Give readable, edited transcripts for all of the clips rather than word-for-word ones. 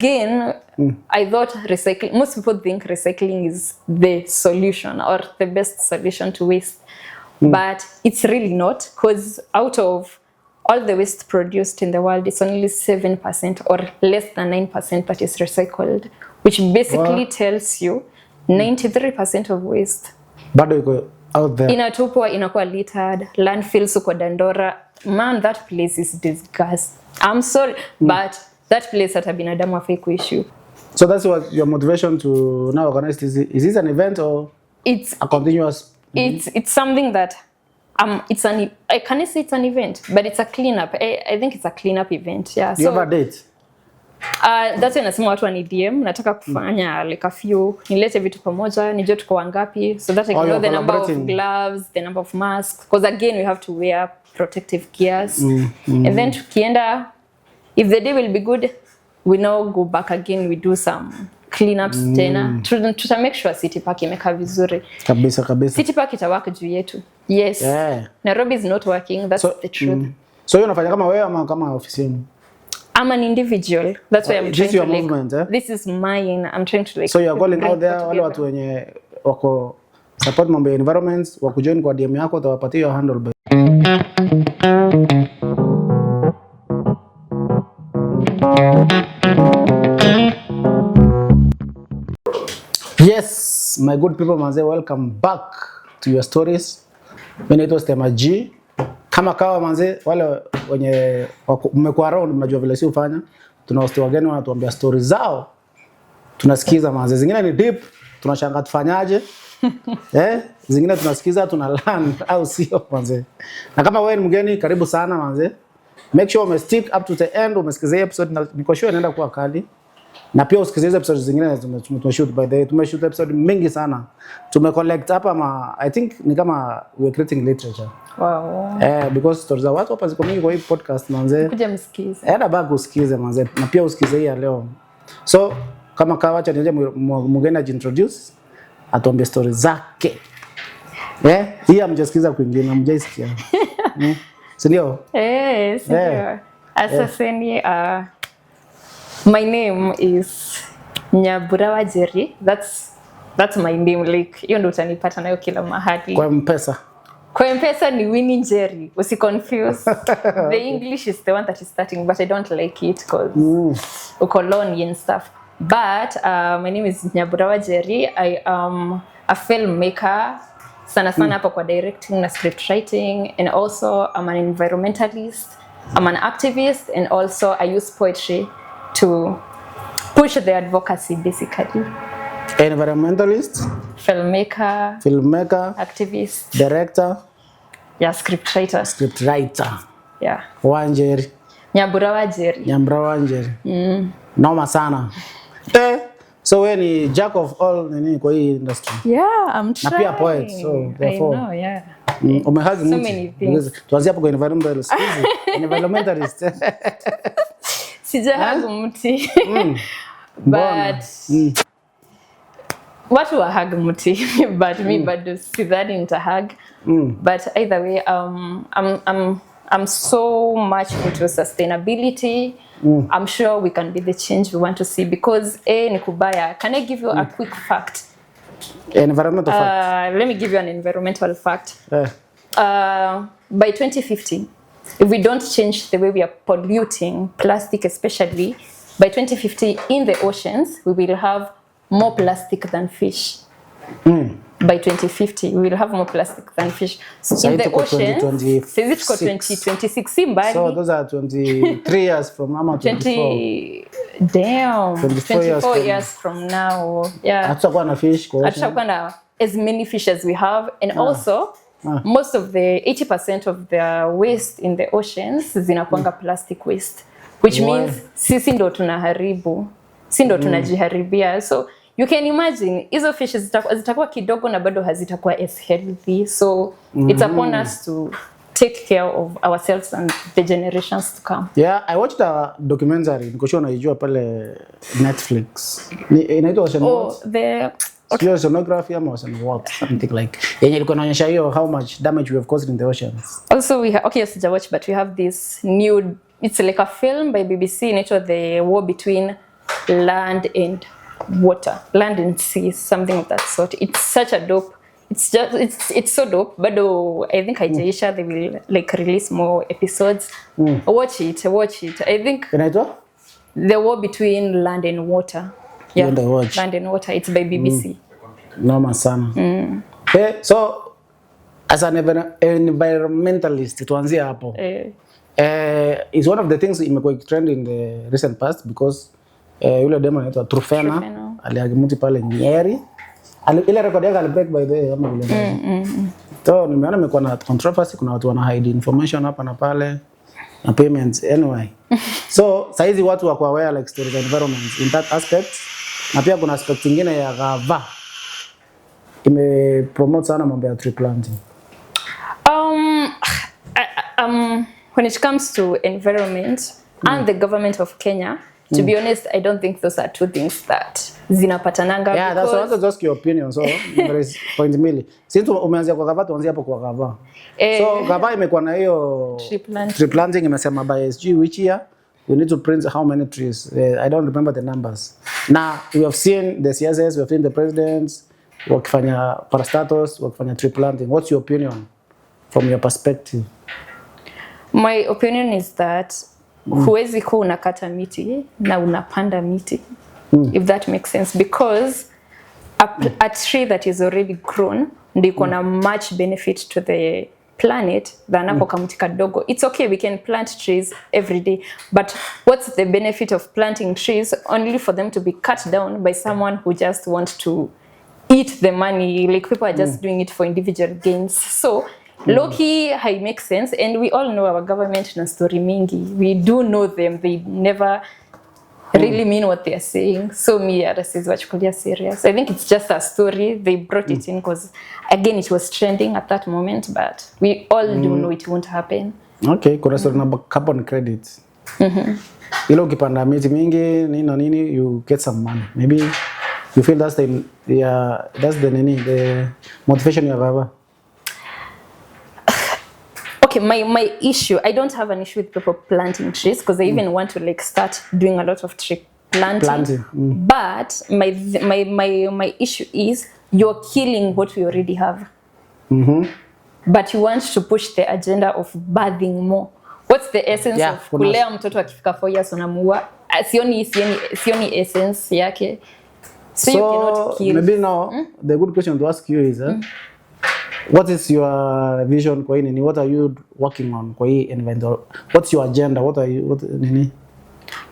Again, I thought recycling, most people think recycling is the solution or the best solution to waste. But it's really not, because out of all the waste produced in the world, it's only 7% or less than 9% that is recycled, which basically tells you 93% of waste bado iko out there. Inatupwa, inakuwa littered, landfills uko Dandora. Man, that place is disgusting. I'm sorry, but that place hata binadamu hafai kuishi. So that's what your motivation to now organize this. Is this an event or it's a continuous? It's something that I can't say it's an event, but it's a cleanup. I think it's a cleanup event. Yeah. Do you have a date? That's when nasema watu wani DM, nataka kufanya like a few, nilete vitu pamoja, nijue tuko wangapi, so that I can know the number of gloves, the number of masks, because again we have to wear protective gears. And then tukienda, if the day will be good, we now go back again, we do some cleanups tena. Tuta make sure City Park imekaa vizuri. Kabisa. City Park itawaka juu yetu. Yes. Yeah. Nairobi is not working, that's the truth. So you unafanya kama wewe ama kama ofisini? I'm an individual. That's why I'm trying to like, movement, eh? This is mine. I'm trying to like. So you're calling out there wale watu wenye wako support mambo ya environments wako join kwa DM yako utawapatia your handle by. Yes, my good people manze, welcome back to your stories. Mimi naitwa Stema G. Kama kawa manze, wale wenye mmekuwa around mnajua vile si ufanya. Tuna host wageni wanatuambia stories zao. Tunasikiza manze. Zingine ni deep, tunashangaa tufanyaje. Zingine tunasikiza tuna learn au sio manze. Na kama wewe ni mgeni, karibu sana manze. Make sure ume stick up to the end, umesikiza episode, niko sure inaenda kuwa kali. Na pia usikize episodes zingine tumeshoot by the way. Tumeshoot episode mingi sana. Tumecollect hapa I think ni kama we are creating literature. Wow. Because stories za watu hapa ziko mingi kwa hii podcast manze. Kuja msikize. Back usikize manze. Na pia usikize hii ya leo. So kama kawa acha nije mgeni ajiintroduce, atuambie stories zake. Hii amjasikiza kwingine, amjaisikia. Sindio? Sindio. Asaseni, my name is Njeri. That's my name, like hiyo ndo utanipata nayo kila mahali. Kwa M-Pesa. Kwa M-Pesa ni Winnie Njeri. Usi confuse. The English is the one that is starting, but I don't like it because ukoloni and stuff. But my name is Njeri. I am a filmmaker. Sana hapa kwa directing na script writing, and also I'm an environmentalist. I'm an activist, and also I use poetry to push the advocacy basically. Environmentalist, filmmaker, activist, director, script writer. Yeah. Wanjeri. Njeri. Noma sana. So wewe ni jack of all nini kwa hii industry? Yeah, I'm trying. Na pia poet, so therefore. I know, yeah. Umehagi mtu. So many things. Tuanzie hapo kwa environmentalist. Environmentalist. Sijahagi mti. But watu wa hug mti, but me bado sidhani nitahug. But either way, I'm so much into sustainability. I'm sure we can be the change we want to see, because ni kubaya. Can I give you a quick fact? Environmental fact. Let me give you an environmental fact. By 2050, if we don't change the way we are polluting plastic, especially by 2050 in the oceans, we will have more plastic than fish. By 2050, we will have more plastic than fish. So in the ocean, 2026. So those are 23 years from now. 24 years from now. Yeah. Hatutakuwa na fish kwa ocean. Hatutakuwa na as many fish as we have, and also most of the 80% of the waste in the oceans zinakuanga plastic waste, which means sisi ndo tunaharibu, sisi ndo tunajiharibia. So you can imagine hizo fish zitakuwa kidogo na bado hazitakuwa as healthy. So it's upon us to take care of ourselves and the generations to come. Yeah, I watched a documentary. Niko sure unaijua pale Netflix. Inaitwa Ocean What? Okay. Oceanography ama Ocean What? Something like. Yenye ilikuwa inaonyesha hiyo how much damage we have caused in the oceans. Also we have, yes, I watched, but we have this new, it's like a film by BBC inaitwa The War Between land and water, land and sea, something of that sort. It's such a dope. It's so dope. But I think Haijaisha, they will like release more episodes. Watch it. I think the war between land and water. Yeah, land and water. It's by BBC. Normal sana. Okay, so as an environmentalist, tuanzia hapo. It's one of the things imekuwa trend in the recent past because yule demo anaitwa Trufena aliagimuti pale Njeri. Ile record yake alibreak by the way kama vile. So nimeona imekuwa na controversy, kuna watu wana hide information hapa na pale na payments anyway. So saizi watu wako aware like stories of environment in that aspect. Na pia kuna aspect nyingine ya gava promote sana mambo ya tree planting. When it comes to environment and the government of Kenya, to be honest, I don't think those are two things that zinapatananga. Yeah, that's why I want to ask your opinion. So there is point mili. Since umeanzia kwa gava, tuanzie hapo kwa gava. So gava imekuwa na hiyo tree planting imesema by SG which year we need to print how many trees. I don't remember the numbers. Now we have seen the CSS, we have seen the presidents wakifanya parastatos, wakifanya tree planting. What's your opinion from your perspective? My opinion is that huwezi kuwa unakata miti na unapanda miti, if that makes sense, because a tree that is already grown ndio iko na much benefit to the planet than ako kamti kadogo. It's okay, we can plant trees every day, but what's the benefit of planting trees only for them to be cut down by someone who just wants to eat the money? Like people are just doing it for individual gains. So low-key, it makes sense, and we all know our government na story mingi. We do know them. They never really mean what they are saying. So me, RS wachukulia serious. I think it's just a story. They brought it in because, again, it was trending at that moment, but we all do know it won't happen. Okay, kuna story na carbon credits. Ilo ukipanda miti mingi, nini, you get some money. Maybe you feel that's the motivation you have. Okay, my issue, I don't have an issue with people planting trees because I even want to like start doing a lot of tree planting. But my issue is you're killing what we already have. But you want to push the agenda of birthing more. What's the essence of kulea mtoto akifika 4 years unamuua? Sioni essence yake. So you cannot kill. Maybe now the good question to ask you is what is your vision kwa nini? What are you working on kwa hii environment? What's your agenda? What nini?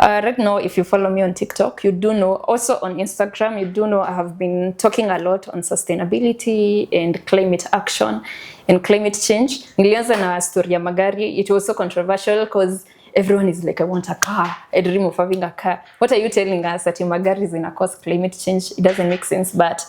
Right now, if you follow me on TikTok, you do know, also on Instagram, you do know I have been talking a lot on sustainability and climate action and climate change. Nilianza na story ya magari. It was so controversial because everyone is like, I want a car. I dream of having a car. What are you telling us that magari is gonna cause climate change? It doesn't make sense, but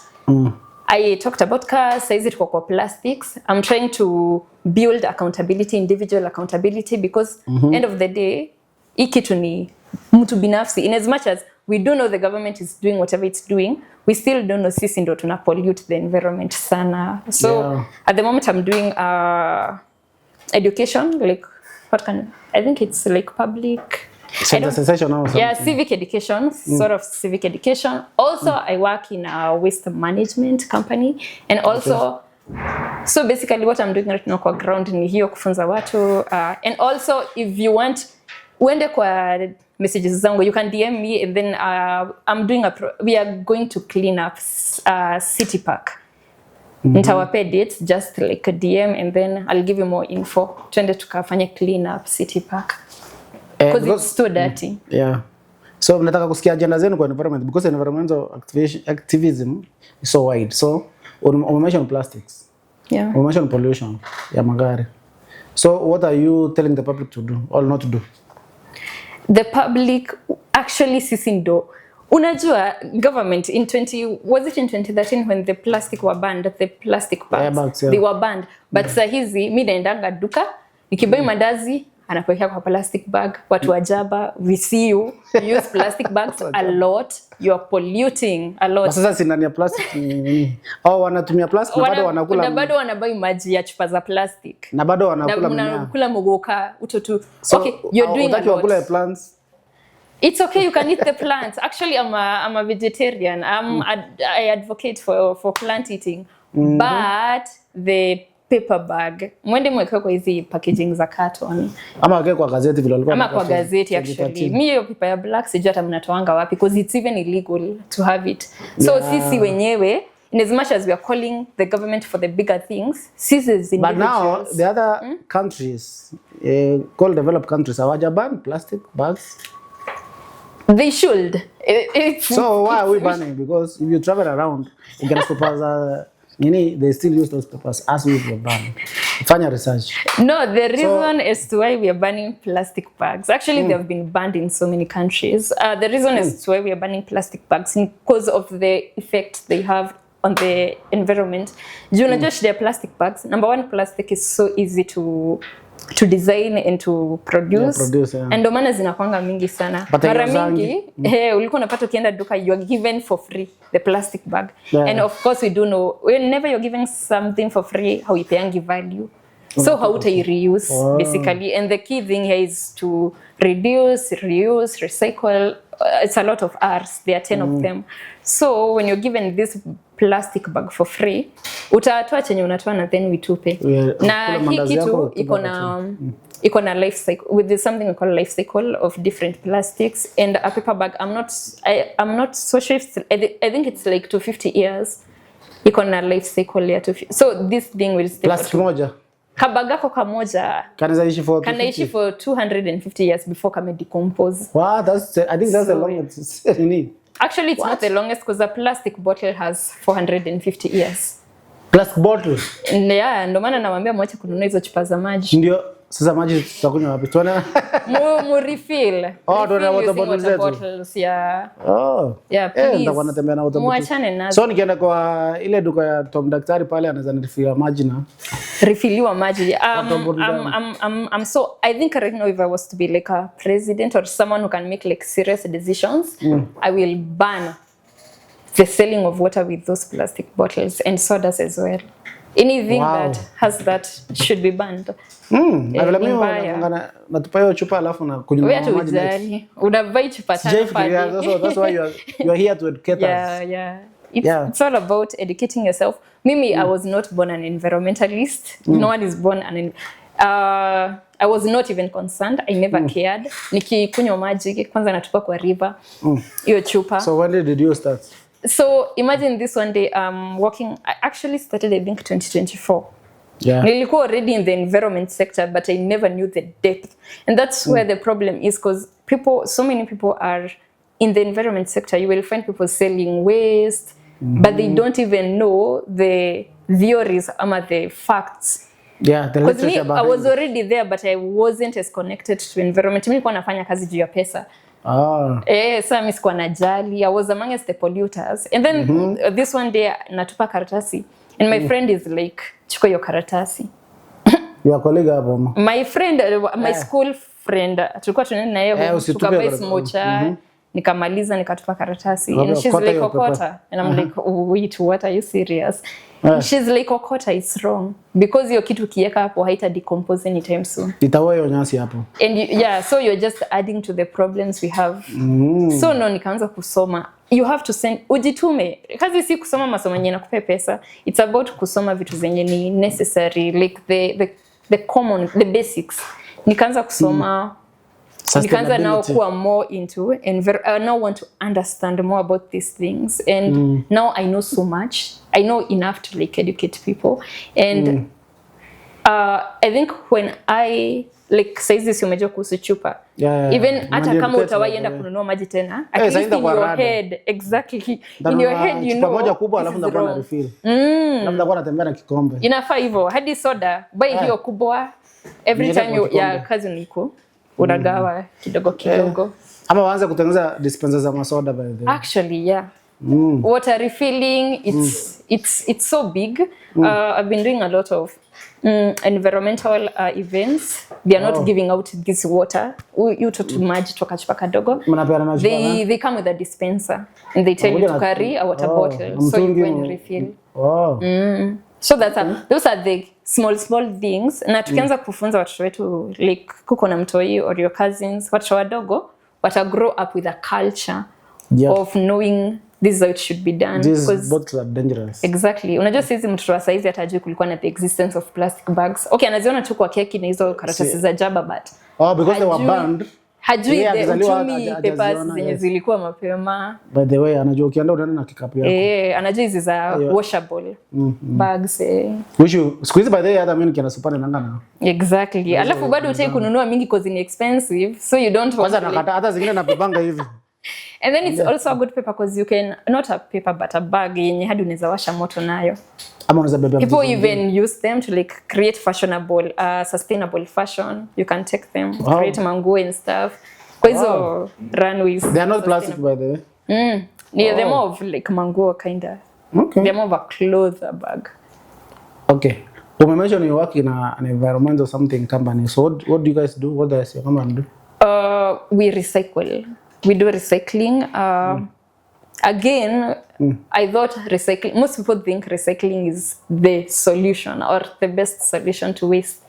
I talked about cars, size it for plastics. I'm trying to build accountability, individual accountability, because end of the day, ikitu ni mtu binafsi. In as much as we do know the government is doing whatever it's doing, we still don't know sisi ndo tuna pollute the environment sana. So at the moment I'm doing education, like I think it's like public. Civic education, sort of civic education. Also, I work in a waste management company, and also, so basically what I'm doing right now kwa ground ni hiyo kufunza watu. And also, if you want, uende kwa messages zangu, you can DM me, and then I'm doing we are going to clean up City Park. Nitawapea dates, just like a DM, and then I'll give you more info. Tuende tukafanya clean up City Park. Because it's too dirty. So nataka kusikia agenda zenu kwa environment, because environmental activism is so wide. So we mention plastics. We mention pollution ya magari. So what are you telling the public to do or not to do? The public actually sisi ndo. Unajua government was it in 2013 when the plastic were banned, the plastic bags, they were banned. But saa hizi mimi naendanga duka nikibai mandazi anakuwekea kwa plastic bag. Watu wajaba, we see you use plastic bags a lot. You are polluting a lot. Sasa si ndani ya plastic ni wanatumia plastic na bado wanakula. Na bado wanabai maji ya chupa za plastic. Na bado wanakula mimea. Wanakula mogoka utoto. Okay, you're doing a lot. Wakula plants. It's okay, you can eat the plants. Actually, I'm a vegetarian. I advocate for plant eating. But the paper bag, mwende mweke kwa hizi packaging za carton. Ama wake kwa gazeti vile walikuwa. Ama kwa gazeti actually. Mimi hiyo paper ya black sijui hata mnatoanga wapi because it's even illegal to have it. So sisi wenyewe, in as much as we are calling the government for the bigger things, sisi as individuals. But now the other countries, called developed countries, hawaja ban plastic bags. They should. So why are we banning? Because if you travel around, you get papers. They still use those papers as we were banning. Fanya research. No, the reason as to why we are banning plastic bags. Actually, they have been banned in so many countries. The reason as to why we are banning plastic bags is because of the effect they have on the environment. Do you know just their plastic bags? Number one, plastic is so easy to design and to produce. Yeah. And maana zinakuanga mingi sana. Mara mingi ulikuwa unapata ukienda duka you are given for free the plastic bag. Yeah. And of course we do know whenever you're giving something for free how ipeangi value. So how to reuse basically, and the key thing here is to reduce, reuse, recycle. It's a lot of R's. There are 10 of them. So when you're given this plastic bag for free, utatoa chenye unatoa na then witupe. Na hii kitu iko na life cycle with something we call life cycle of different plastics, and a paper bag I'm not so sure if I think it's like 250 years. Iko na life cycle ya so this thing will stay plastic moja. Kabagako kamoja kanaishi for 250 years before kame decompose. Wow, I think that's the longest you need. Actually, it's not the longest because a plastic bottle has 450 years. Plastic bottle? Yeah, ndo maana nawaambia mwache kununua hizo chupa za maji. Ndio, sasa maji tutakunywa wapi? Tuone. Mu refill. Tuone water bottles. Yeah. Yeah, please. Ndio wanatembea na water bottles. Muachane nazo. So nikienda kwa ile duka ya Tom Daktari pale anaweza nirefill maji na refilliwa maji. So I think right now if I was to be like a president or someone who can make like serious decisions, I will ban the selling of water with those plastic bottles and sodas as well. Anything that has that should be banned. Natupa hiyo chupa alafu na kunywa maji. Unavai chupa tano pale. That's why you are here to educate us. Yeah. It's all about educating yourself. Mimi, I was not born an environmentalist. No one is born I was not even concerned. I never cared. Nikikunywa maji kwanza natupa kwa river. Hiyo chupa. So when did you start? So imagine this one day working. I actually started I think 2024. Yeah. Nilikuwa already in the environment sector, but I never knew the depth. And that's where the problem is, because so many people are in the environment sector. You will find people selling waste, but they don't even know the theories or the facts. Yeah, the literature I was already there, but I wasn't as connected to environment. Mimi nilikuwa nafanya kazi juu ya pesa. So mimi sikuwa najali. I was amongst the polluters. And then this one day natupa karatasi. And my friend is like, chukua hiyo karatasi. Your colleague hapo? My friend, my school friend. Tulikuwa tunaenda na yeye tukabai smocha. Nikamaliza nikatupa karatasi. And she's like, okota. And I'm like, wait, what, are you serious? And she's like, okota, it's wrong. Because hiyo kitu kieka hapo haita decompose anytime soon. Itawa hiyo nyasi hapo. And so you're just adding to the problems we have. So no, nikaanza kusoma. You have to send, ujitume. Kazi si kusoma masomo yenye nakupa pesa. It's about kusoma vitu zenye ni necessary, like the common, the basics. Nikaanza kusoma. Nikaanza now kuwa more into and I now want to understand more about these things, and now I know so much. I know enough to like educate people, and I think when I like saizi si umejua kuhusu chupa, even hata kama utawaenda kununua maji tena, at least in your head, exactly in your head you know moja kubwa alafu ndakuwa na refill, labda kwa natembea na kikombe, inafaa hivyo. Hadi soda buy hiyo kubwa every time ya kazi niko unagawa kidogo kidogo. Ama waanze kutengeneza dispensers za masoda by the way. Actually, yeah. Water refilling, it's so big. I've been doing a lot of environmental events. They are not giving out this water. You to maji toka chupa kadogo. They come with a dispenser and they tell you to carry a water bottle, so you go and refill. So those are the small things. Na tukianza kufunza watoto wetu, like kuko na mtoi or your cousins, watoto wadogo wata grow up with a culture Yeah. of knowing this is how it should be done. These bottles are dangerous. Exactly. Unajua sisi mtoto wa saizi atajui kulikuwa na the existence of plastic bags. Okay, anaziona tu kwa keki na hizo karatasi za jaba, but because they were banned. Hajui the uchumi papers zenye zilikuwa mapema. By the way, anajua ukienda unaenda na kikapu yako. Anajua hizi za washable bags. Siku hizi by the way hata mimi nikienda supani nanga na. Exactly. Alafu bado utaki kununua mingi because ni expensive, so you don't want. Kwanza nakata hata zingine napepanga hivi. And then it's also a good paper because you can, not a paper but a bag yenye hadi unaweza washa moto nayo. Ama unaweza beba. People even use them to like create fashionable, sustainable fashion. You can take them, create mango and stuff. Kwa hizo runways. They are not plastic by the way. Yeah, they're more of like mango kinda. Okay. They're more of a cloth bag. Okay. You mentioned you work in an environmental something company. So what do you guys do? What does your company do? We recycle. We do recycling. Again, I thought recycling, most people think recycling is the solution or the best solution to waste.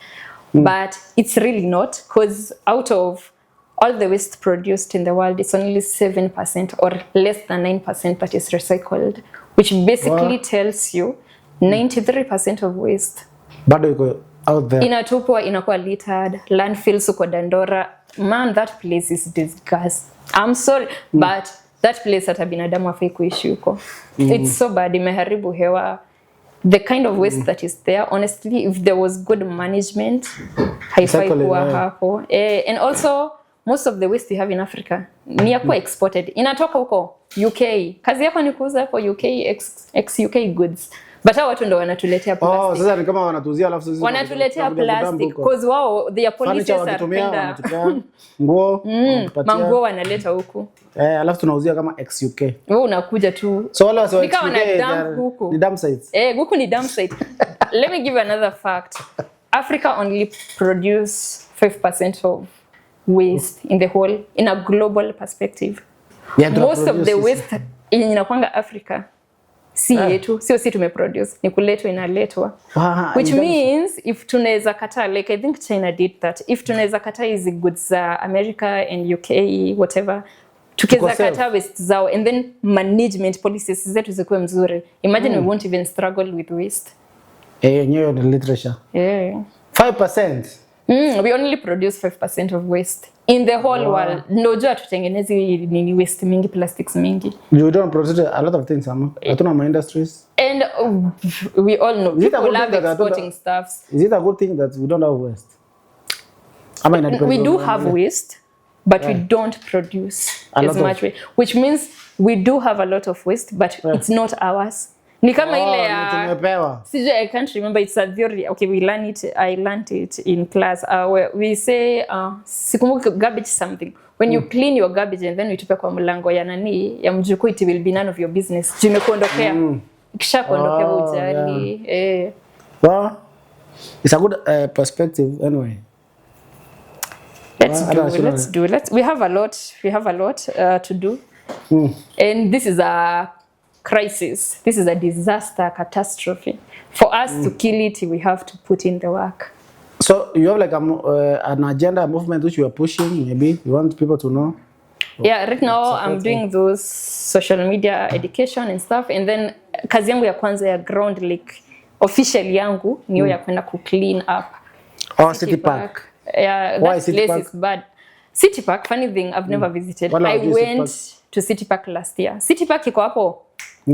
But it's really not, because out of all the waste produced in the world, it's only 7% or less than 9% that is recycled, which basically tells you 93% of waste bado iko out there. Inatupwa, inakuwa littered, landfills uko Dandora. Man, that place is disgusting. I'm sorry, but that place hata binadamu hafai kuishi huko. It's so bad, imeharibu hewa. The kind of waste that is there, honestly, if there was good management, haifai kuwa hapo. And also, most of the waste we have in Africa ni yakuwa exported. Inatoka huko UK. Kazi yako ni kuuza hapo UK, ex-UK goods. But hao watu ndo wanatuletea plastic. Sasa ni kama wanatuuzia alafu sisi wanatuletea plastic because wao their policies are kinda nguo manguo wanaleta huku. Alafu tunauzia kama ex-UK. Wewe unakuja tu. So wale wasio ex-UK ni dump sites. Huku ni dump site. Let me give you another fact. Africa only produce 5% of waste in the whole, in a global perspective. Most of the waste inakwanga Africa. Si yetu, sio si tumeproduce, ni kuletwa inaletwa. Which means if tunaweza kata, like I think China did that, if tunaweza kata hizi goods za America and UK whatever, tukeza kata waste zao and then management policies zetu zikuwe mzuri, imagine we won't even struggle with waste. Nyewe ni literature. 5%. We only produce 5% of waste in the whole world. No jua tutengenezi nini waste mingi, plastics mingi. You don't produce a lot of things, hatuna my industries. And we all know people love exporting stuffs. Is it a good thing that we don't have waste? We do have waste, but we don't produce as much waste, which means we do have a lot of waste, but it's not ours. Ni kama ile ya tumepewa. I can't remember, it's a theory. Okay, I learned it in class. Where we say sikumbuki garbage something. When you clean your garbage and then uitupe kwa mlango ya nani ya mjukuu, it will be none of your business. Jimekuondokea. Ikisha kuondokea ujali. Well, it's a good perspective anyway. Let's do. We have a lot to do. And this is a crisis. This is a disaster, catastrophe. For us to kill it, we have to put in the work. So you have like an agenda, a movement which you are pushing, maybe you want people to know? Yeah, right now I'm doing those social media education and stuff, and then kazi yangu ya kwanza ya ground like official yangu niyo ya kwenda ku clean up. City Park. Yeah, that place is bad. City Park, funny thing, I've never visited. I went to City Park last year. City Park iko hapo.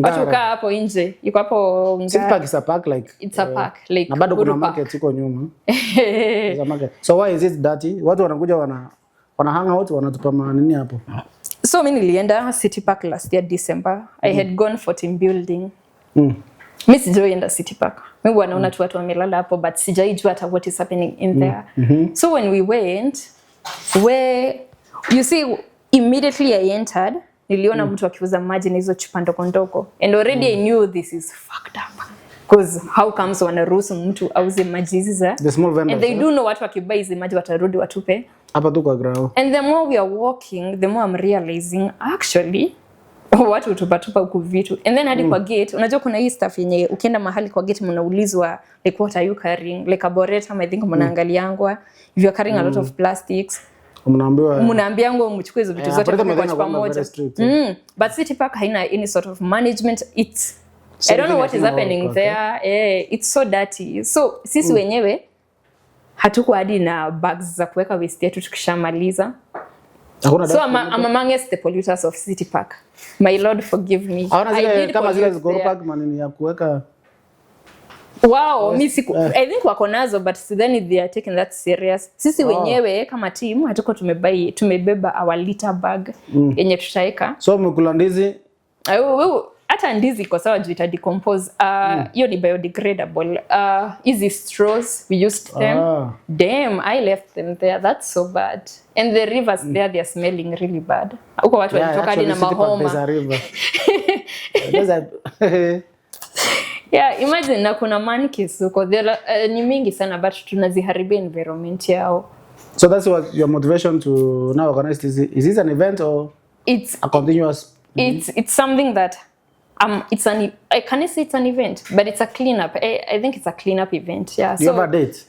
Watu kaa hapo nje. Iko hapo Ngara. City Park is a park like. It's a park like. Na bado kuna market huko nyuma. It's a market. So why is it dirty? Watu wanakuja wana hang out, wanatupa nini hapo? So mimi nilienda City Park last year December. I had gone for team building. Mimi sijaenda City Park. Mimi wanaona tu watu wamelala hapo, but sijaijua hata what is happening in there. So when we went, you see, immediately I entered, niliona mtu akiuza maji na hizo chupa ndogo ndogo. And already I knew this is fucked up. Because how comes wanaruhusu mtu auze maji hizi za? The small vendors. And they do know watu wakibuy hizi maji watarudi watupe. Hapa tu kwa ground. And the more we are walking, the more I'm realizing actually watu utupatupa huku vitu. And then hadi kwa gate, unajua kuna hii stuff yenye ukienda mahali kwa gate mnaulizwa like what are you carrying? Like a boreta, I think mnaangaliangwa if you're carrying a lot of plastics. mnaambiango mchukue hizo vitu zote kwa pamoja. But City Park haina any sort of management. I don't know what is happening there. It's so dirty. So sisi wenyewe hatuko hadi na bags za kuweka waste yetu tukishamaliza. So I'm amongst the polluters of City Park. My Lord forgive me. Kama zile ziko park manini ya kuweka. Wow, I think wako nazo but then they are taking that serious. Sisi wenyewe kama team hatuko tumebeba our litter bag yenye tutaeka. So mkula ndizi? Hata ndizi kwa sababu ita decompose. Hiyo ni biodegradable. Easy straws we used them. Damn, I left them there. That's so bad. And the rivers there, they are smelling really bad. Huko watu walitoka hadi na mahoma. Yeah, imagine na kuna monkeys huko. Ni mingi sana but tunaziharibia environment yao. So that's what your motivation to now organize this. Is this an event or it's a continuous? It's something that I can't say it's an event, but it's a cleanup. I think it's a cleanup event. Yeah. Do you have a date?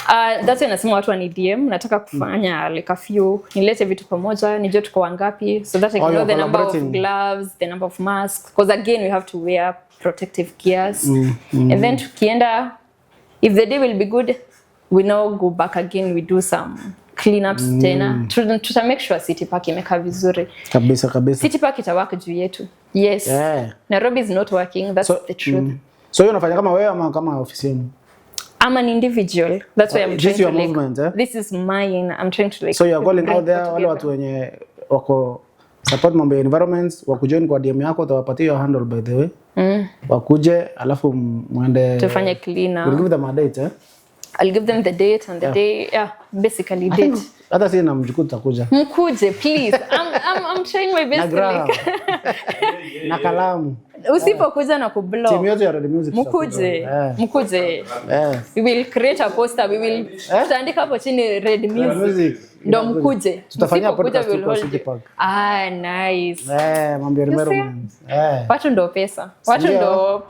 That's when nasema watu ni DM nataka kufanya like a few nilete vitu pamoja nijue tuko wangapi so that I can know the number of gloves, the number of masks, because again we have to wear protective gears. And then tukienda, if the day will be good, we now go back again, we do some cleanups tena. Tuta make sure City Park imekaa vizuri. Kabisa. City Park itawaka juu yetu. Yes. Yeah. Nairobi is not working, that's the truth. So you unafanya kama wewe ama kama ofisini? I'm an individual. That's why I'm trying to like movement, this is mine. I'm trying to like. So you're calling out there wale watu wenye wako support mambo ya environments wakujoin kwa DM yako utawapatia your handle by the way. Wakuje alafu muende tufanye clean up. We'll give them a date I'll give them the date and the day basically date. Hata si na mjukuu tutakuja. Mkuje please. I'm trying my best to like. Na kalamu. Usipokuja na kublock. Team yote ya Red Music. Mkuje. We will create a poster. We will tutaandika hapo chini Red Music. Ndo mkuje. Tutafanya podcast kwa City Park. Nice. Mambo ya environment. Watu ndo pesa. Watu ndo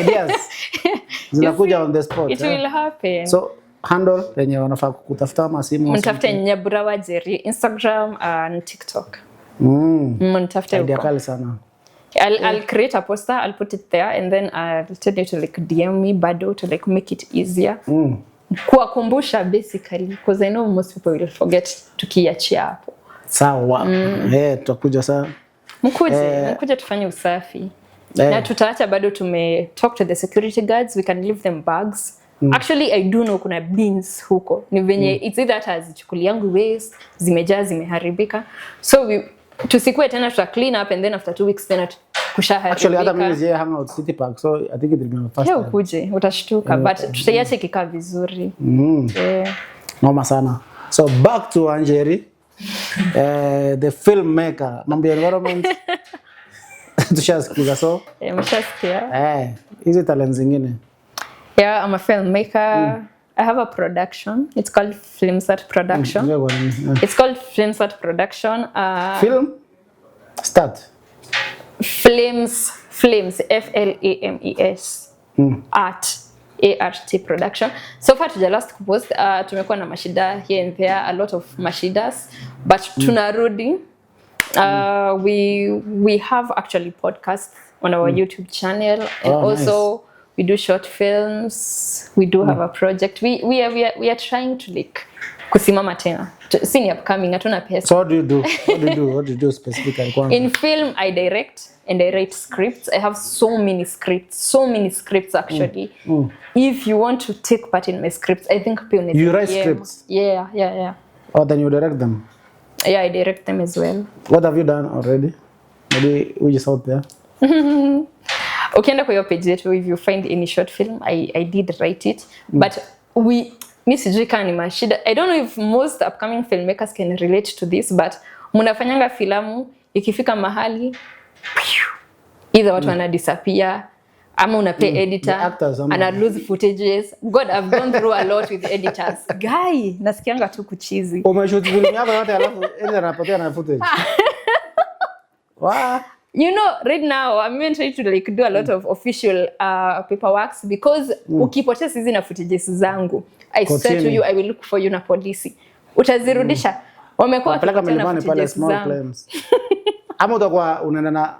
ideas. Zinakuja on the spot. It will happen. So handle yenye wanafaa kutafuta masimu. Mtafute Nyabrawa Njeri Instagram and TikTok. Mtafute idea kali sana. I'll create a poster, I'll put it there and then I'll tell you to like DM me bado to like make it easier. Kuwakumbusha basically because I know most people will forget tukiachia hapo. Sawa. Tutakuja sana. Mkuje tufanye usafi. Na tutaacha bado talk to the security guards, we can leave them bags. Actually I do know kuna bins huko. Ni venye it's either hata zichukuliangu waste, zimeharibika. So tusikue tena tuta clean up and then after 2 weeks tena kushaharibika. Actually hata mimi nje hang out City Park so I think it will be my first time. Ukuje utashtuka but tutaiacha kikaa vizuri. Noma sana. So back to Njeri. The filmmaker. Mambo ya environment. Tushasikiza so. Mshasikia. Hizi talents zingine. Yeah, I'm a filmmaker. I have a production. It's called Filmsat Production. It's called Filmsat Production. Film? Start. Flames. FLAMES. Art. ART production. So far to last post, tumekuwa na mashida here and there, a lot of mashidas, but tunarudi. We have actually podcasts on our YouTube channel and also we do short films. We do have a project. We are trying to like kusimama tena. Sini upcoming hatuna pesa. So what do you do? What do you do specifically? In film I direct and I write scripts. I have so many scripts actually. If you want to take part in my scripts, I think you write scripts? Yeah. Oh, then you direct them? Yeah, I direct them as well. What have you done already? Maybe we just out there. Ukienda kwa your page yetu, if you find any short film, I did write it. But mi sijui kama ni mashida. I don't know if most upcoming filmmakers can relate to this, but mnafanyanga filamu, ikifika mahali, either watu wana disappear, ama unapay editor, ana lose footages. God, I've gone through a lot with editors. Guy, nasikianga tu kuchizi. Umeshoot film yako yote alafu editor anapotea na footage. Wow. You know, right now I'm even trying to like do a lot of official paperwork because ukipotea hizi na footages zangu, I swear to you I will look for you na polisi. Utazirudisha. Wamekuwa peleka milimani pale small claims. Ama utakuwa unaenda na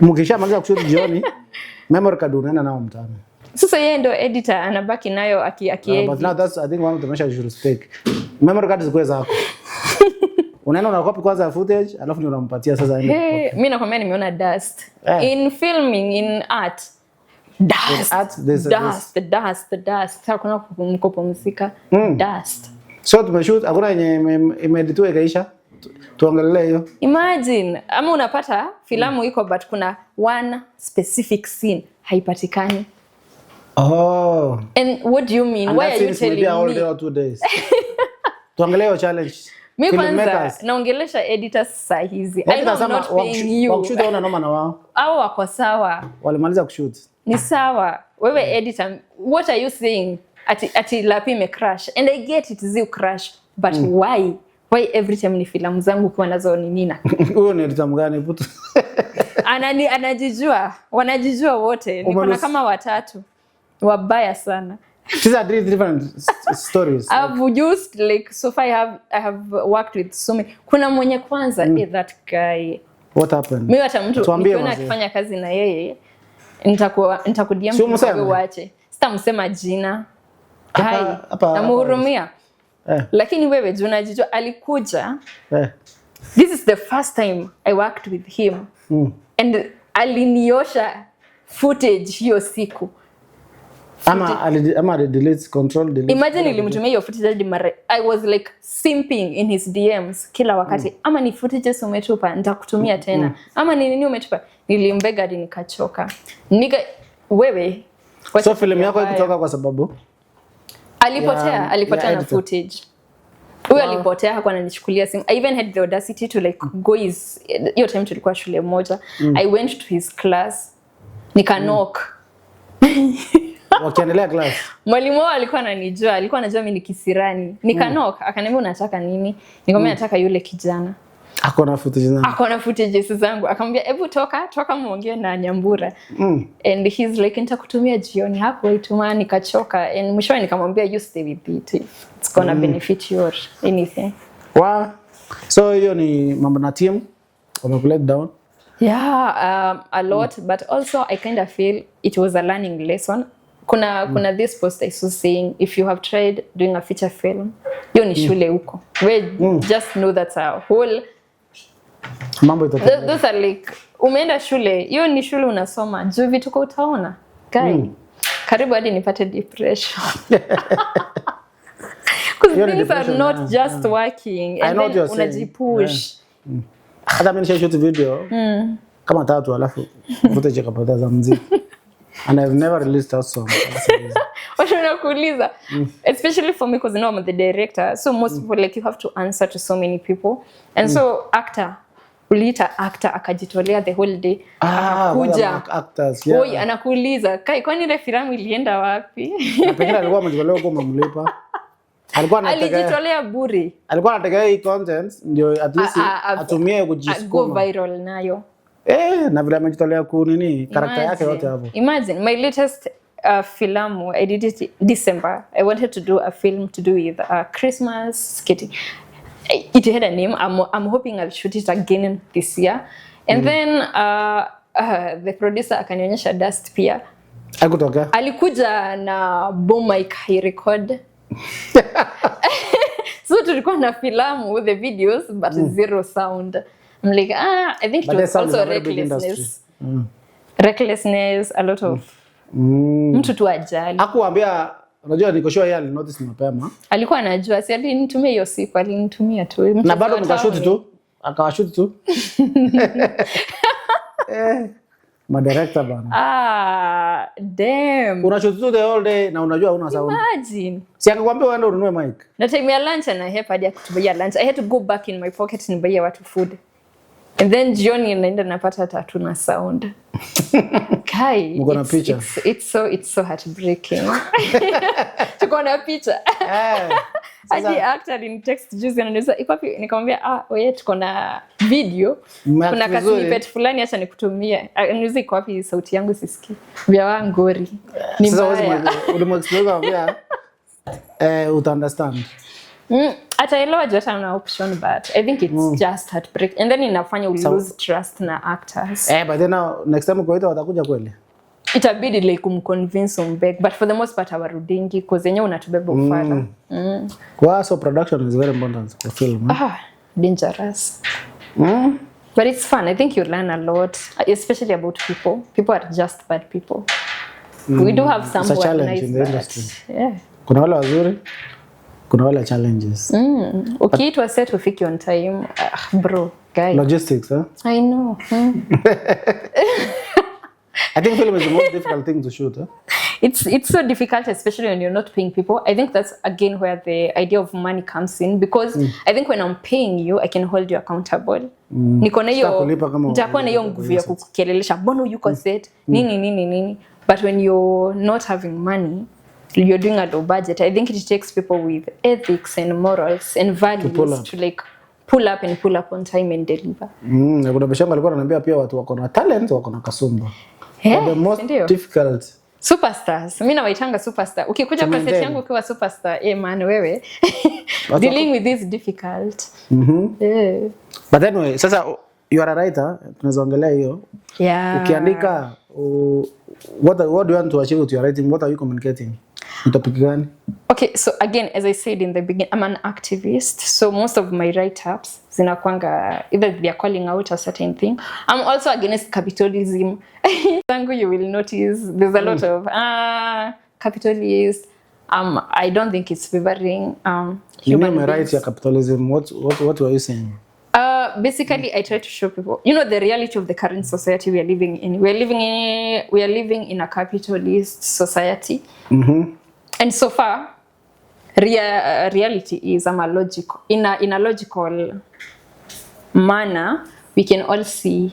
mkishamaliza kushoot jioni memory card unaenda nao mtaani. Sasa yeye ndio editor anabaki nayo aki but now that's I think one of the measures you should take. Memory card zikuwe zako. Unaenda una copy kwanza footage alafu ndio unampatia sasa aende. Mimi nakwambia nimeona dust. In filming, in art. Dust. Sasa kuna kupumzika. Dust. So tumeshoot hakuna yenye imeeditiwa ikaisha. Tuangalie hiyo. Imagine ama unapata filamu iko but kuna one specific scene haipatikani. Oh. And what do you mean? Why are you telling me? All day or 2 days. Tuangalie hiyo challenge. Mimi kwanza naongelesha editors saa hizi. I know I'm not paying you. Wakushoot wana noma na wao. Au wako sawa. Walimaliza kushoot. Ni sawa. Wewe editor, what are you saying? Ati lapi me crash. And I get it zi crash. But why? Why every time ni filamu zangu kwa nazo ni nina? Huyo ni editor mgani puto? Anajijua. Wanajijua wote. Niko na kama watatu. Wabaya sana. These are three different stories. I've used like so far I have worked with so many. Kuna mwenye kwanza that guy. What happened? Mimi hata mtu nikiona akifanya kazi na yeye nitakudia mtu uache. Sitamsema jina. Namuhurumia. Lakini wewe unajijua alikuja. This is the first time I worked with him. And aliniosha footage hiyo siku. Ama delete control delete. Imagine nilimtumia hiyo footage mara. I was like simping in his DMs kila wakati. Ama ni footage umetupa nitakutumia tena. Ama ni nini umetupa? Nilimbega hadi nikachoka. Wewe so film yako ikutoka kwa sababu alipotea na footage. Huyo alipotea hakuwa ananichukulia simu. I even had the audacity to like go hiyo time tulikuwa shule moja. I went to his class. Nikanock. Wakiendelea class. Mwalimu wao alikuwa ananijua, alikuwa anajua mimi ni kisirani. Nikanock, akaniambia unataka nini? Nikamwambia nataka yule kijana. Akona footage zangu. Akamwambia hebu toka muongee na Nyambura. And he's like nitakutumia jioni. Hakuwaituma nikachoka. And mwishowe nikamwambia you stay with it. It's gonna benefit you or anything. Wow. So hiyo ni mambo na team. Wamekulet down. Yeah, a lot, but also I kind of feel it was a learning lesson. Kuna this post I saw saying if you have tried doing a feature film, hiyo ni shule huko. We just know that's a whole mambo itakuwa. Those are like umeenda shule, hiyo ni shule unasoma, juu vituko utaona. Guy, karibu hadi nipate depression. Because things are not just working and then unajipush. Hata mimi nisha shoot video kama 3 alafu footage kapata za muziki. And I've never released that song. Washunakuuliza. Especially for me because now I'm the director. So most people like you have to answer to so many people. And so uliita actor akajitolea the whole day. Kuja. Actors, yeah. Oi anakuuliza, "Kai kwani ile filamu ilienda wapi?" Na pengine alikuwa amejitolea kwa mamlipa. Alijitolea bure. Alikuwa anataka hii content ndio at least atumie kujisukuma. Go viral nayo. Na vile amejitolea ku nini character yake yote hapo. Imagine my latest film I did it December. I wanted to do a film to do with Christmas skating. It had a name. I'm hoping I'll shoot it again this year. And then the producer akanionyesha dust pia. Hakutoka. Alikuja na boom mic he record. So tulikuwa na filamu the videos but zero sound. I'm like I think it was also recklessness. Recklessness, a lot of mtu tu ajali. Hakuambia unajua niko sure yeye notice mapema. Alikuwa anajua si alinitumia hiyo siku alinitumia tu. Na bado mkashoot tu. Akawashoot tu. Madirector bana. Damn. Unashoot tu the whole day na unajua una sound. Imagine. Si akakwambia uende ununue mic. Na time ya lunch na hepa hadi kutubuya lunch. I had to go back in my pocket and buy watu food. And then jioni naenda napata tatu na sound. Kai. Uko na picha. It's so heartbreaking. Tuko na picha. Aje actor in text juzi ananiuliza iko wapi, nikamwambia wewe tuko na video. Kuna kasnippet fulani acha nikutumie. Ananiuliza iko wapi sauti yangu sisikii. Vya wangori. Ni mbaya. Ulimwexplain pia uta understand. Ataelewa juu hata na option, but I think it's just heartbreak. And then inafanya lose trust na actors. But then now next time ukoita watakuja kweli? Itabidi like kumconvince umbeg, but for the most part hawarudingi cause yenyewe unatubeba ufala. So production is very important for film. Dangerous. But it's fun. I think you learn a lot, especially about people. People are just bad people. We do have some who are nice in the industry. Yeah. Kuna wale wazuri, kuna wale challenges. Ukiitwa set ufiki on time, bro, guy. Logistics, huh? I know. I think film is the most difficult thing to shoot, huh? It's so difficult, especially when you're not paying people. I think that's again where the idea of money comes in, because I think when I'm paying you, I can hold you accountable. Niko na hiyo, nitakuwa na hiyo nguvu ya kukelelesha, mbona yuko set, nini. But when you're not having money, you're doing a low budget, I think it takes people with ethics and morals and values to like pull up on time and deliver. Kuna beshangu alikuwa ananiambia pia watu wako na talent, wako na kasumba. The most difficult superstars. Mimi nawaitanga superstar. Ukikuja kwa set yangu ukiwa superstar, man wewe. Dealing with this difficult. But anyway, sasa you are a writer, tunaweza ongelea hiyo. Yeah. Ukiandika what do you want to achieve with your writing? What are you communicating? Topic gani? Okay, so again, as I said in the beginning, I'm an activist. So most of my write-ups zinakwanga either they are calling out a certain thing. I'm also against capitalism. You will notice there's a lot of capitalist. I don't think it's favoring human beings. Right, yeah, capitalism. What were you saying? Basically, I try to show people, the reality of the current society we are living in. We are living in a capitalist society. And so far, reality is logical. In a logical manner, we can all see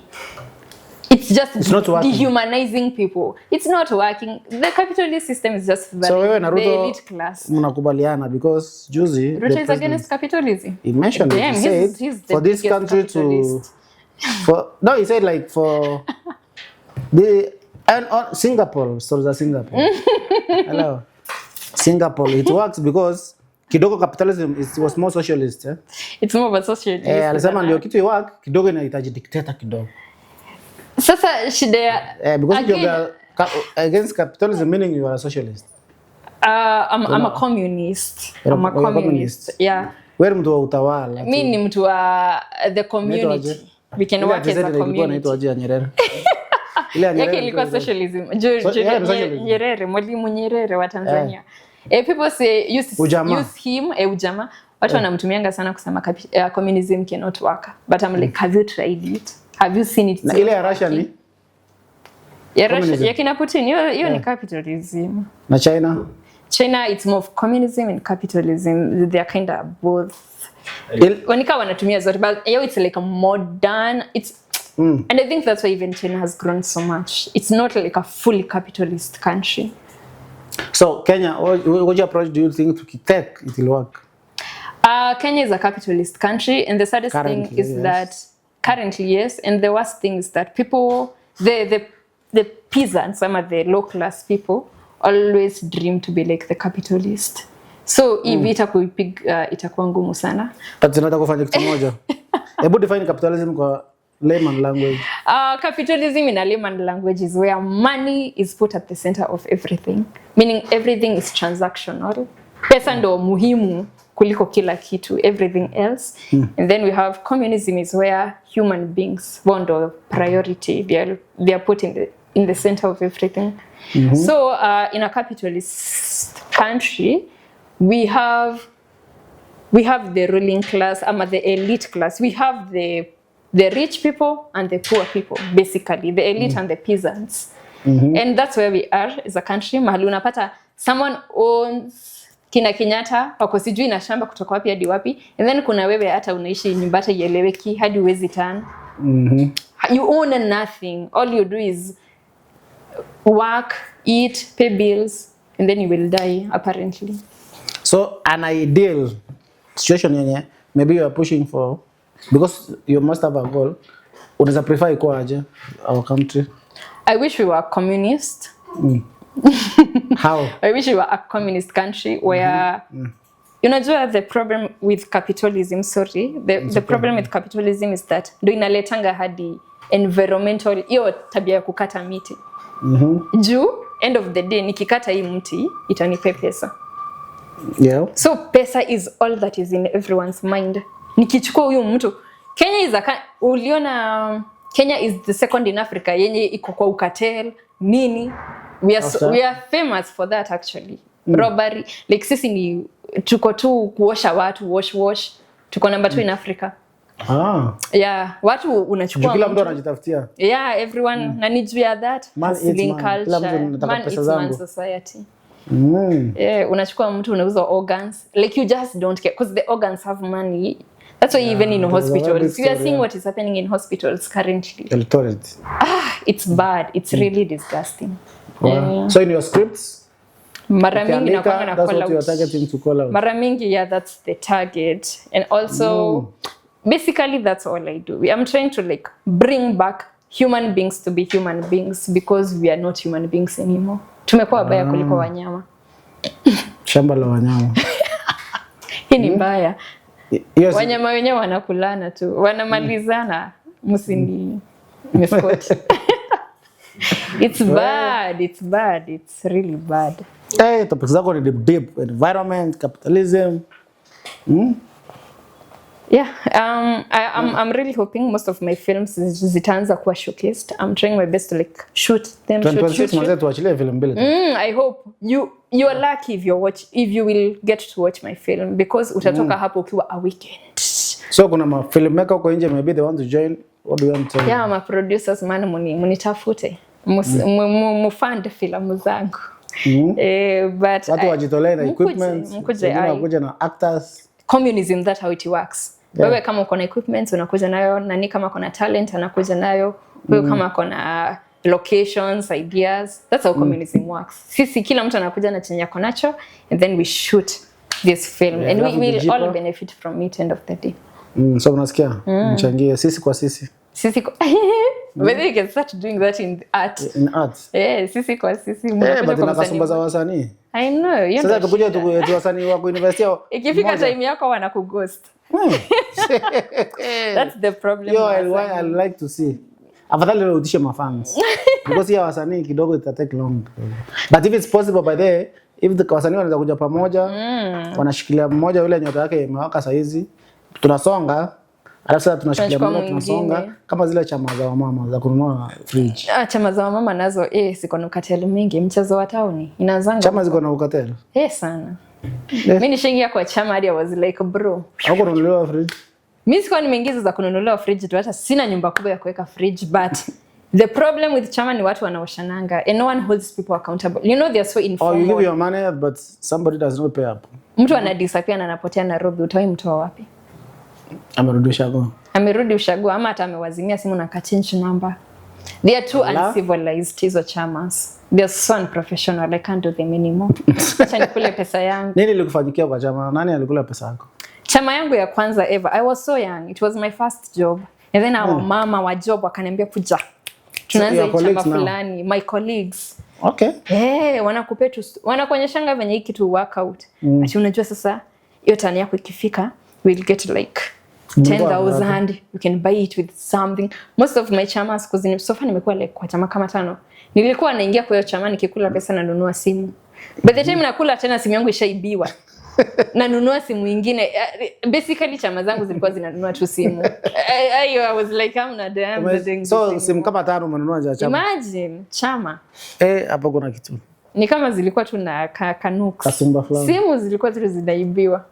it's not dehumanizing people. It's not working. The capitalist system is just so the elite class. Mnakubaliana because Juzi Ruto is against capitalism. He mentioned it. He said he's for this country he said like for the Singapore, Singapore. Hello. Singapore, it works because kidogo capitalism was more socialist. It's more of a socialist. Alisema ndio kitu work kidogo inahitaji dictator kidogo. Sasa shida ya because you are against capitalism, meaning you are a socialist. I'm a communist. I'm a communist. Yeah. Wewe mtu wa utawala. Mimi ni mtu wa the community. We can work as a community. Yake ilikuwa socialism. Nyerere, Mwalimu Nyerere wa Tanzania. People say use him ujama. Watu wanamtumianga sana kusema communism cannot work. But I'm like, have you tried it? Have you seen it? Na ile ya Russia ni? Ya Russia, yakina Putin, hiyo ni capitalism. Na China? China, it's more of communism and capitalism. They are kind of both. Wanika wanatumia zote, but it's like a modern, and I think that's why even China has grown so much. It's not like a fully capitalist country. So Kenya, what approach do you think to take it will work? Kenya is a capitalist country, and the saddest thing is that currently, yes, and the worst thing is that people, the peasants, some of the low class people, always dream to be like the capitalist. So hivi itakuwa ngumu sana. Tunataka kufanya kitu moja. Hebu define capitalism kwa layman language. Capitalism in a layman language is where money is put at the center of everything. Meaning everything is transactional. Pesa ndo muhimu kuliko kila kitu, everything else. And then we have communism is where human beings want a priority. They are put in the center of everything. So in a capitalist country, we have the ruling class, the elite class. We have the rich people and the poor people, basically the elite and the peasants. And that's where we are as a country. Mahali unapata someone owns kina Kenyatta wako sijui na shamba kutoka wapi hadi wapi, and then kuna wewe hata unaishi nyumba hata ieleweki hadi uwezi turn. You own nothing. All you do is work, eat, pay bills, and then you will die apparently. So an ideal situation yenye maybe you are pushing for, because you must have a goal, unaweza prefer iko aje our country? I wish we were communist. How? I wish we were a communist country where Unajua the problem with capitalism, the problem with capitalism is that ndo inaletanga hadi environmental hiyo tabia ya kukata miti. Juu end of the day nikikata hii mti itanipe pesa. Yeah. So pesa is all that is in everyone's mind. Nikichukua huyu mtu Kenya is the second in Africa yenye iko kwa ukatel nini. We are famous for that actually. Robbery, like sisi ni tuko tu kuosha watu, wash. Tuko number 2 in Africa. Yeah, watu unachukua kila mtu anajitafutia. Yeah, everyone na ni juu ya that hustling culture. Man society. Yeah, unachukua mtu unauza organs. Like you just don't care because the organs have money. That's why even in hospitals, you are seeing what is happening in hospitals currently. It's bad. It's really disgusting. So in your scripts, mara mingi nakuanga na that's call what you are targeting to call out. Mara mingi, yeah, that's the target. And also, basically that's all I do. I'm trying to like bring back human beings to be human beings because we are not human beings anymore. Tumekuwa baya kuliko wanyama. Shamba la wanyama. Hii ni mbaya. Yes. Wanyama wenyewe wanakulana tu. Wanamalizana. Musini misquote. It's bad. It's really bad. Hey, topics zako ni deep. Environment, capitalism. Yeah, I'm really hoping most of my films zitaanza kuwa showcased. I'm trying my best to like shoot them. Tuachilie film mbili. I hope you are lucky if you will get to watch my film because utatoka hapo ukiwa a weekend. So kuna ma filmmaker kwa nje maybe they want to join. What do you want to tell? Yeah, my producers man munitafute. Mufund filamu zangu. But watu wajitolee na equipment. Mkuja na actors. Communism, that's how it works. Wewe kama uko na equipment unakuja nayo, nani kama uko na talent anakuja nayo, wewe kama uko na locations, ideas. That's how communism works. Sisi kila mtu anakuja na chenye yako nacho and then we shoot this film and we will all benefit from it end of the day. So unasikia? Mchangie sisi kwa sisi. But you can start doing that in art. In art. Sisi kwa sisi. But nakasumba za wasanii. I know. Sasa tukuja tu wasanii wa university. Ikifika time yako wanakughost. That's the problem. I like to see. Afadhali urudishe mafans. Because ya wasanii kidogo ita take long. But if it's possible by the if the wasanii wanaweza kuja pamoja, wanashikilia mmoja yule nyota yake imewaka saa hizi, tunasonga. Alafu sasa tunashikilia mmoja tunasonga kama zile chama za mama za kununua fridge. Chama za mama nazo ziko na ukateli mingi, mchezo wa tauni. Inaanzanga. Chama ziko na ukateli. Sana. Mimi nishaingia kwa chama hadi I was like bro. Hauko kununuliwa fridge? Mimi sikuwa nimeingiza za kununuliwa fridge tu, hata sina nyumba kubwa ya kuweka fridge, but the problem with chama ni watu wanaoshananga and no one holds people accountable. You know they are so informal. You give your money but somebody does not pay up. Mtu anadisappear na anapotea Nairobi, utawai mtoa wapi? Amerudi ushago ama hata amewazimia simu na change number. They are too uncivilized hizo chamas. They are so unprofessional. I can't do them anymore. Acha nikule pesa yangu. Nini ilikufanyikia kwa chama? Nani alikula pesa yako? Chama yangu ya kwanza ever. I was so young. It was my first job. And then our mama wa job wakaniambia kuja. Tunaanza chama fulani. My colleagues. Okay. Wanakupetu wanakuonyeshanga venye hiki tu workout. Ati unajua sasa hiyo tani yako ikifika we'll get like 10,000, you can buy it with something. Most of my chamas because so far nimekuwa like kwa chama kama 5. Nilikuwa naingia kwa hiyo chama nikikula pesa na nunua simu. By the time nakula tena simu yangu ishaibiwa. Na nunua simu nyingine. Basically chama zangu zilikuwa zinanunua tu simu. I was like I'm not damn. So simu kama 5 umenunua za chama. Imagine chama. Hapo kuna kitu. Ni kama zilikuwa tu na kanuks. Kasumba fulani. Simu zilikuwa tu zinaibiwa.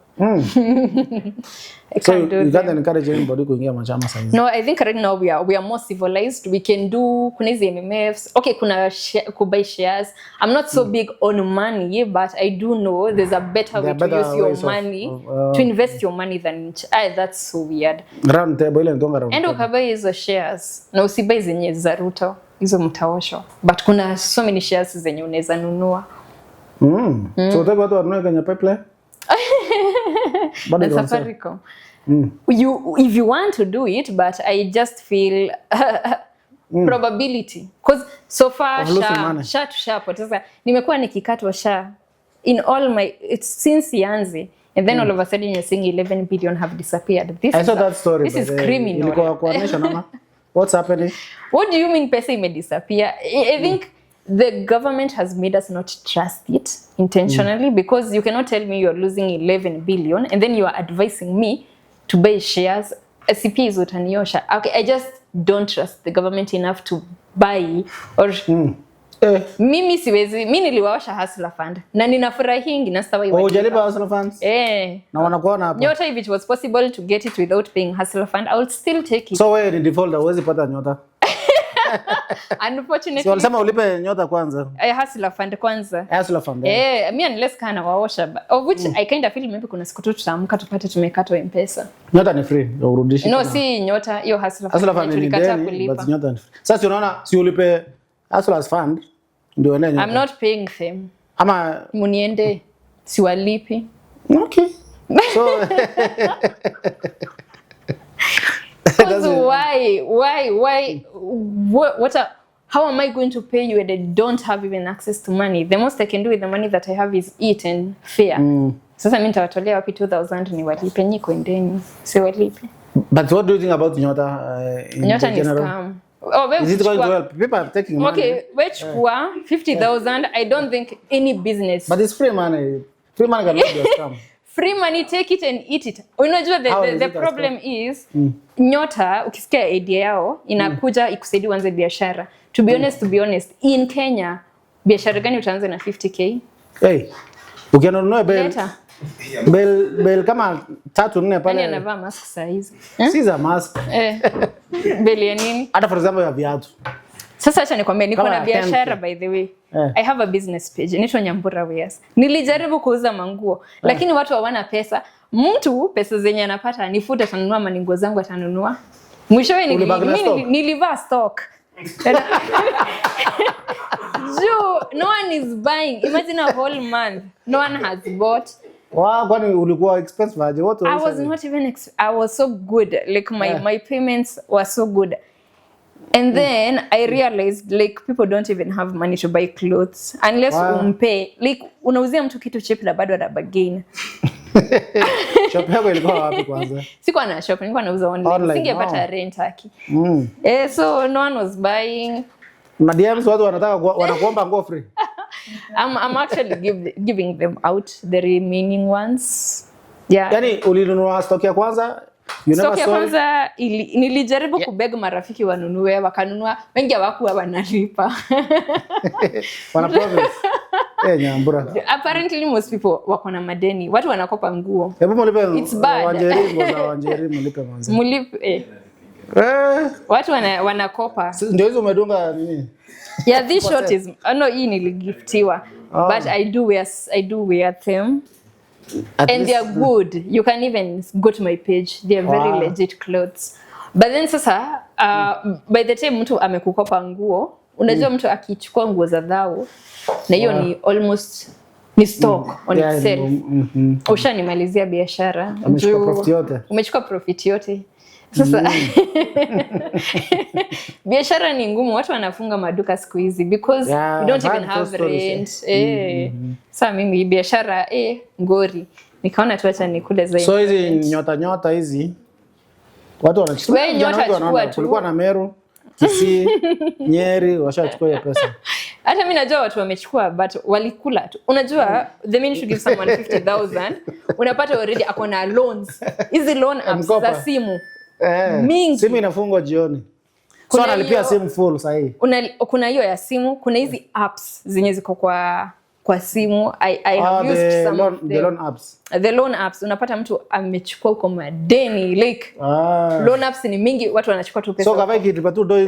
So you can't encourage anybody kuingia machama sasa. No, I think right now we are more civilized. We can do kuna hizi MMFs. Okay, kuna kubuy shares. I'm not so big on money, but I do know there's a better way to use your money to invest your money than that's so weird. Round table ile ngonga round. And ukabuy hizo shares. Na usibuy zenye za Ruto. Hizo mtaosho. But kuna so many shares zenye unaweza nunua. So utaka watu wanunue kwenye pipeline? But Safaricom. If you want to do it, but I just feel probability because so far sha poteza nimekuwa nikikatwa sha in all my it's since yanzi And then all of a sudden you're saying 11 billion have disappeared. This I saw that story. This is criminal. Ilikuwa kuonesha nama. What's happening? What do you mean pesa ime disappear? I think the government has made us not trust it intentionally because you cannot tell me you're losing 11 billion and then you are advising me to buy shares. SCP is utaniosha. Okay, I just don't trust the government enough to buy or mimi siwezi, mimi niliwaosha hustler fund na ninafurahingi na stawa iwa. Hujalipa hustler funds? Na wanakuona hapa. Nyota, if it was possible to get it without paying hustler fund, I would still take it. So wewe ni defaulter, huwezi pata nyota. Unfortunately. So walisema ulipe nyota kwanza. Hustler fund kwanza. Hustler fund. Mimi unless kana waosha, of which I kind of feel maybe kuna siku tu tutaamka tupate tumekatwa M-Pesa. Nyota ni free, urudishi. No, si nyota, hiyo hustler fund. Hustler fund Tulikataa kulipa. But nyota ni free. Sasa unaona si ulipe hustler fund ndio nyota. I'm not paying them. Ama muniende siwalipi. Okay. So how am I going to pay you and I don't have even access to money? The most I can do with the money that I have is eat and fare. Sasa mimi nitawatolea wapi 2000 ni walipe nyiko endeni siwalipi. But what do you think about nyota in nyota general? Ni scam. Oh, is it going to help? People are taking money. Okay, which 50,000 I don't think any business. But it's free money. Free money cannot be a scam. Free money, take it and eat it. Unajua the problem is nyota ukisikia idea yao inakuja ikusaidie uanze biashara. To be honest, in Kenya biashara gani utaanza na 50k? Hey. Ukianunua bel kama 3-4 pale. Nani anavaa mask saa hizi? Si za mask. Bel ya nini? Hata for example ya viatu. Sasa acha nikwambie niko na biashara by the way. I have a business page inaitwa Nyambura Wears. Nilijaribu kuuza manguo lakini watu hawana pesa. Mtu pesa zenye anapata nifuta atanunua maningo zangu atanunua. Mwishowe nilivaa stock. No one is buying. Imagine a whole month. No one has bought. Wow, kwani ulikuwa expensive aje? What I was not even I was so good. Like my payments were so good. And then I realized like people don't even have money to buy clothes unless umpe. Like unauzia mtu kitu cheap na bado ana bargain. Shop yako ilikuwa wapi kwanza? Sikuwa na shop, nilikuwa nauza online. Singepata rent haki. So no one was buying. Na DMs watu wanakuomba nguo free. I'm actually giving them out the remaining ones. Yeah. Yani ulinunua stock ya kwanza? Stock ya kwanza nilijaribu kubeg marafiki wanunue wakanunua wengi hawakuwa wanalipa. Wana promise. Nyambura. Apparently most people wako na madeni. Watu wanakopa nguo. Hebu mlipe. It's bad. Wanjeri mlipe mwanzo. Mlipe. Watu wanakopa. Ndio hizo umedunga nini? Yeah, this short is no hii niligiftiwa. But I do wear them. And they are good. You can even go to my page. They are very legit clothes. But then sasa by the time mtu amekukopa nguo, unajua mtu akichukua nguo za dhao na hiyo ni almost ni stock on itself. Ushanimalizia biashara. Umechukua profit yote. Sasa biashara ni ngumu, watu wanafunga maduka siku hizi because you don't even have rent. Sasa mimi biashara ngori. Nikaona tu acha nikule zaidi. So hizi nyota hizi watu wanachukua. Wewe nyota chukua tu. Kulikuwa na Meru, Kisii, Nyeri washachukua hiyo pesa. Hata mimi najua watu wamechukua but walikula tu. Unajua the minute you give someone 50,000 unapata already akona loans. Hizi loan apps za simu. Mingi. Simu inafungwa jioni. So analipia simu full sahi. Kuna hiyo ya simu, kuna hizi apps zenye ziko kwa simu. I have used some of the loan apps. The loan apps unapata mtu amechukua uko madeni like loan apps ni mingi, watu wanachukua tu pesa. So kama ikilipa tu do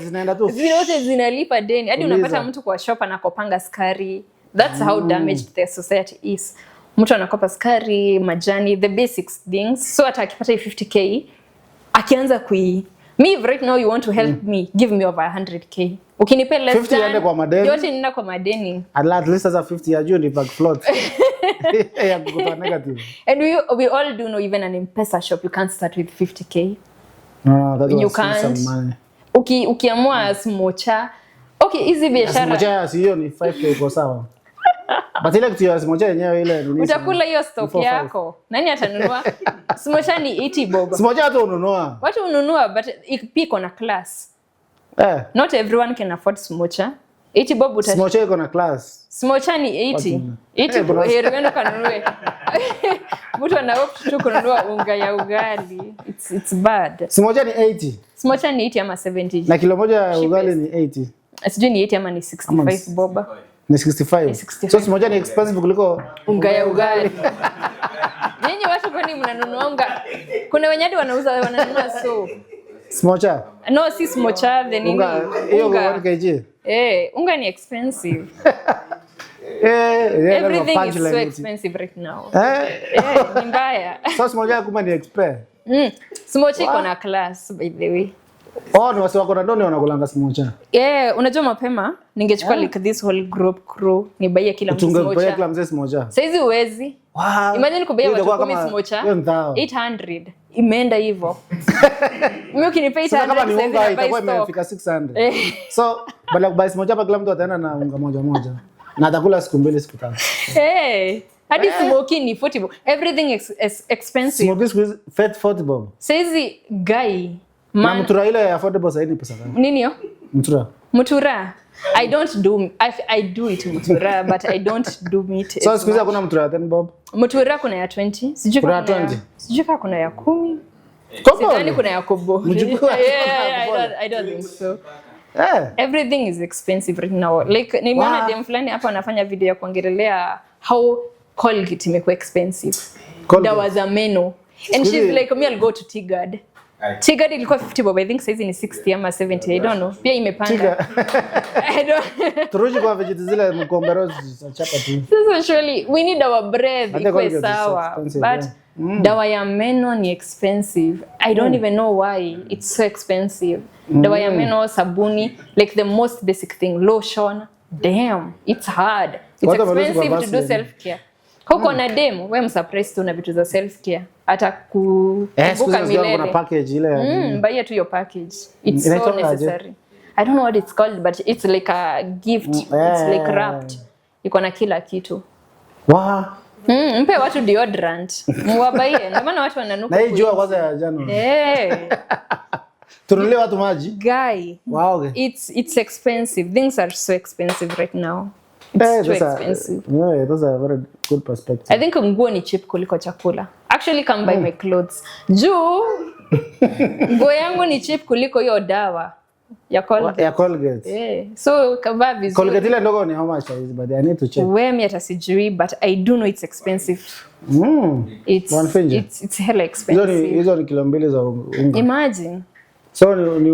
zinaenda tu. Zote zinalipa deni. Hadi unapata mtu kwa shop anakopanga sukari. That's how damaged the society is. Mtu anakopa sukari, majani, the basics things. So hata akipata 50k akianza me right now you want to help me, give me over 100k. Ukinipe less 50 yende kwa madeni. Yote nina kwa madeni. At least as a 50 ya juu ni back float. Ya kukuta negative. And we all do know even an M-Pesa shop you can't start with 50k. No, that was you can't. Some money. Ukiamua smocha. Okay, hizi biashara. Smocha sio ni 5k kwa sawa. But ile kitu ya smocha yenyewe ile ni utakula hiyo stock yako. Nani atanunua? Smocha ni 80 bob. Smocha watu ununua. Watu ununua but iko na class. Not everyone can afford smocha. 80 bob smocha iko na class. Smocha ni 80. 80 hero kanunue. Mtu anaopt tu kununua unga ya ugali. It's bad. Smocha ni 80. Smocha ni 80 ama 70. Na kilo moja ya ugali ni 80. Sijui ni 80 ama ni 65 bob. Ni 65. So smocha ni expensive kuliko unga ya ugali. Nyinyi watu kwani mnanunua unga? Kuna wenye hadi wananunua so. Smocha? No, si smocha, the nini? Unga 1 kg. Unga ni expensive. Yeah, everything is so expensive right now. Ni mbaya. So smocha kuma ni expert. Smocha iko na class by the way. Ni wasi wako na ndoni wanakulanga smocha. Unajua mapema ningechukua like this whole group crew nibaie kila mtu smocha. Tungebaia kila mzee smocha. Saizi uwezi. Wow. Imagine kubaia watu 10 smocha. 800. Imeenda hivyo. Mimi ukinipa 800 kama ni unga itakuwa imefika 600. So baada ya kubai smocha hapa kila mtu ataenda na unga moja. Na atakula siku 2 siku 3. Hadi smoky ni 40 bob. Everything is expensive. Smoky is fat 40 bob. Saizi guy na mtura ile affordable zaidi pesa gani? Nini yo? Mtura. I do it mutura but I don't do meat. So siku hizi hakuna mtura 10 bob. Mutura kuna ya 20. Sijui kama kuna 20. Sijui kama kuna ya 10. Sidhani kuna ya kobo. I don't think so. Everything is expensive right now. Like nimeona dem fulani hapa anafanya video ya kuongelea how Colgate imekuwa expensive. Dawa za meno. And she's like, me I'll go to Tigard. Tigard ilikuwa 50 bob, I think saizi ni 60 ama 70, I don't know. Pia imepanda. I don't. Turuji kwa vegetables zile mkombero chapa tu. So surely we need our breath ikuwe sawa. But dawa ya meno ni expensive. I don't even know why it's so expensive. Dawa ya meno, sabuni, like the most basic thing, lotion. Damn, it's hard. It's expensive to do self-care. Huko na demo, wewe msurprise tu na vitu za self-care. Hata kubuka milele. Kuna package ile. Buy tu your package. It's so necessary. I don't know what it's called but it's like a gift. It's like wrapped. Iko na kila kitu. Wow. Mpe watu deodorant. Muwabaie. Ndio maana watu wananuka. Na hii jua kwanza ya January. Tunulie watu maji. Guy. Wow. It's expensive. Things are so expensive right now. It's too expensive. Yeah, that's a very good perspective. I think nguo ni cheap kuliko chakula. Actually come buy my clothes. Juu nguo yangu ni cheap kuliko hiyo dawa ya Colgate. Ya Colgate. So kavaa vizuri. Colgate ile ndogo ni how much is but I need to check. Wewe mimi hata sijui but I do know it's expensive. It's hella expensive. Hizo ni kilo 2 za unga. Imagine. So ni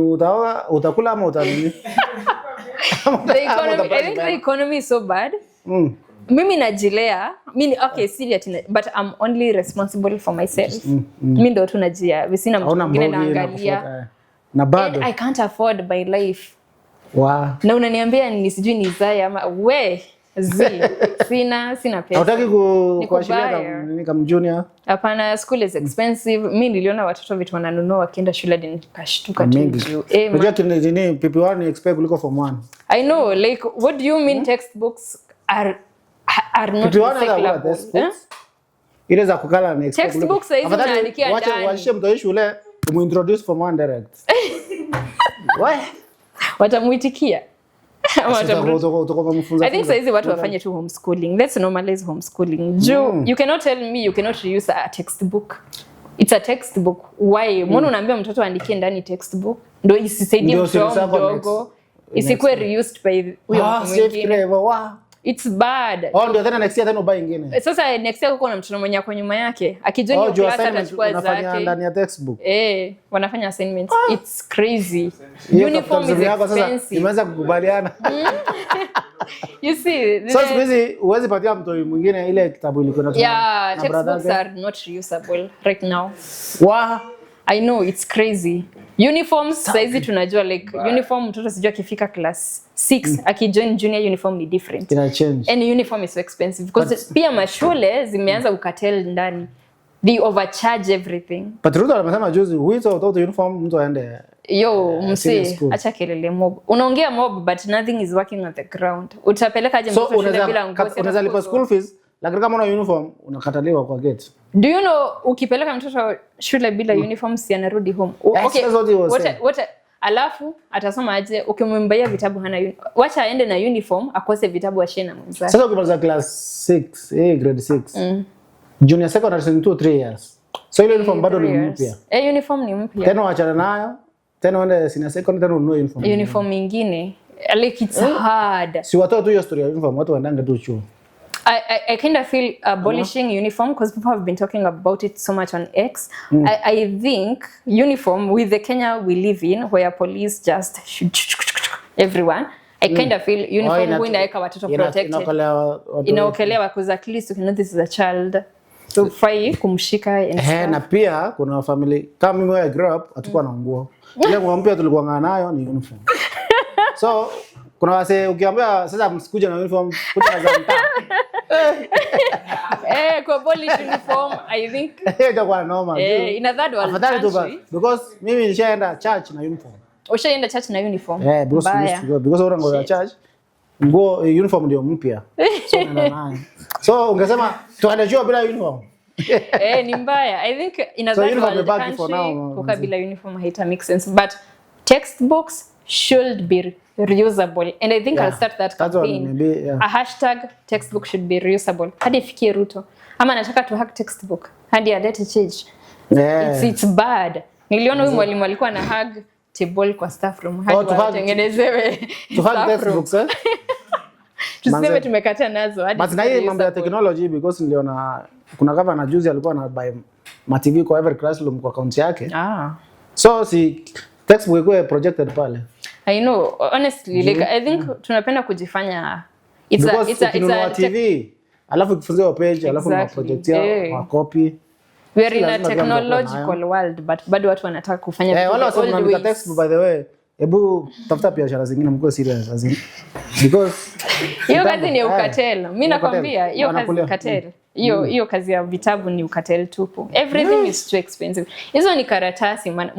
utakula ama utanini? I think the economy is so bad. Mimi najilea. Okay, serious but I'm only responsible for myself. Mimi ndo tu najia. Sina mtu mwingine naangalia. Na bado I can't afford my life. Wow. Na unaniambia ni sijui ni zaya ama sina pesa. Hutaki kuashiria nini kama junior? Hapana, school is expensive. Mimi niliona watoto vitu wananunua wakienda shule nikashtuka tu. Unajua nini PP1 ni expect kuliko form 1. I know, like what do you mean textbooks are not recyclable? Ile za kukala ni expect. Textbooks hizo unaandikia ndani. Wacha waishe mtu shule umintroduce form 1 direct. Watamuitikia. I think saizi watu wafanye tu homeschooling. Let's normalize homeschooling. You cannot tell me you cannot reuse a textbook. It's a textbook. Why? Mbona unaambia mtoto aandike ndani textbook? Ndio isisaidie mtoto mdogo. Isikuwe reused by huyo mwingine. It's bad. Ndio tena next year tena ubai nyingine. Sasa next year uko na mtoto mwenye kwa nyuma yake. Akijoin class atachukua zake. Wanafanya ndani ya textbook. Wanafanya assignments. It's crazy. Uniform is expensive. Imeweza kukubaliana. You see, so busy uwezi patia mtu mwingine ile kitabu ilikuwa na textbooks are not reusable right now. Wow. I know, it's crazy. Uniforms saizi tunajua like uniform mtoto sijua akifika class 6 akijoin junior uniform ni different. Ina change. And uniform is so expensive because pia mashule zimeanza ukatel ndani. They overcharge everything. But Ruto anasema juzi huizo watoto uniform mtu aende Yo, msi, acha kelele mob. Unaongea mob but nothing is working on the ground. Utapeleka aje mtoto shule bila nguo? Unaweza lipa school fees, lakini kama una uniform unakataliwa kwa gate. Do you know ukipeleka mtoto shule bila uniform si anarudi home? Okay. What alafu atasoma aje ukimwambia vitabu hana uniform? Wacha aende na uniform akose vitabu ashie na mwenzake. Sasa ukimaliza class 6, grade 6. Junior secondary 2-3 years. So ile uniform bado ni mpya. Uniform ni mpya. Tena waachana nayo. Tena uende senior secondary tena ununue uniform. Uniform nyingine. Like it's hard. Si watoto tu hiyo story ya uniform, watu wanaenda tu chuo. I kind of feel abolishing uniform because people have been talking about it so much on X. I think uniform with the Kenya we live in where police just everyone. I kind of feel uniform inaeka watoto protected. Inaokelewa because at least you know this is a child. So fai kumshika and stuff. Na pia kuna family kama mimi I grew up hatakuwa na nguo. Ile nguo mpya tulikuwa ngana nayo ni uniform. So kuna wase ukiambia sasa msikuja na uniform kuja na zanta. Kwa abolish uniform I think itakuwa normal. In a third world country because mimi nishaenda church na uniform. Ushaenda church na uniform? Because ora ngoja church nguo uniform ndio mpya. So nenda nayo. So ungesema tuende chuo bila uniform. Ni mbaya. I think in a third world country kukaa bila uniform haita make sense, but textbooks should be reusable, and I think I'll start that campaign. A hashtag textbook should be reusable. Hadi fikie Ruto ama nataka to hack textbook hadi alete change. It's bad. Niliona huyu mwalimu alikuwa na hug table kwa staff room hadi watengenezewe to hack textbooks. Tuseme tumekata nazo hadi. But na hii mambo ya technology because niliona kuna governor juzi alikuwa na buy ma TV kwa every classroom kwa account yake. So si textbook iko projected pale. I know, honestly, like I think tunapenda kujifanya it's a TV. Alafu kifunzwa page, alafu na projectia, na copy. We are in a technological world, but bado watu wanataka kufanya vitu. Wala wasema kuna textbook by the way. Hebu tafuta biashara zingine mko serious azini. Because hiyo kazi ni ukatel. Mimi nakwambia hiyo kazi ni ukatel. Hiyo kazi ya vitabu ni ukatel tupo. Everything is too expensive. Hizo ni karatasi man.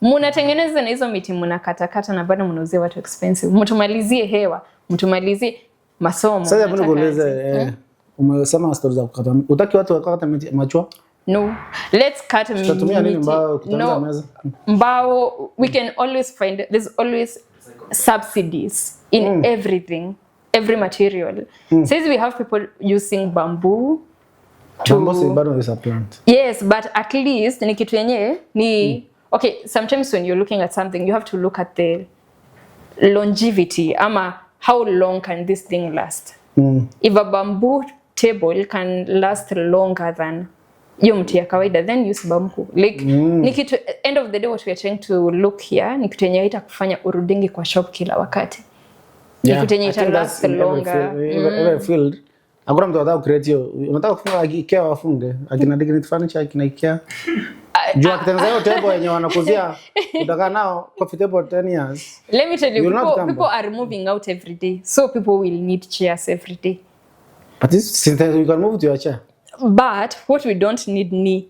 Munatengeneza na hizo miti mnakatakata na bado mnauzia watu expensive. Mtumalizie hewa, mtumalizie masomo. Sasa hebu nikuulize umesema stories za kukata. Utaki watu wakata miti machwa? No. Let's cut miti. Tutatumia nini mbao kutengeneza meza? Mbao we can always find, there's always subsidies in everything, every material. Says we have people using bamboo. Bamboo bado is a plant. Yes, but at least ni kitu yenye ni okay, sometimes when you're looking at something, you have to look at the longevity. How long can this thing last? If a bamboo table can last longer than hiyo mti ya kawaida, then use bamboo. Like, end of the day what we are trying to look here, ni kitu yenye itakufanya urudingi kwa shop kila wakati. Ni kitu yenye ita last longer. Every field. Hakuna mtu anataka create hiyo. Unataka kufunga IKEA wafunge. Akina Dignity Furniture, akina IKEA. Jua kitengeneza hiyo table yenye wanakuzia utakaa nao coffee table 10 years. Let me tell you, people are moving out every day. So people will need chairs every day. But since you can move to your chair. But what we don't need ni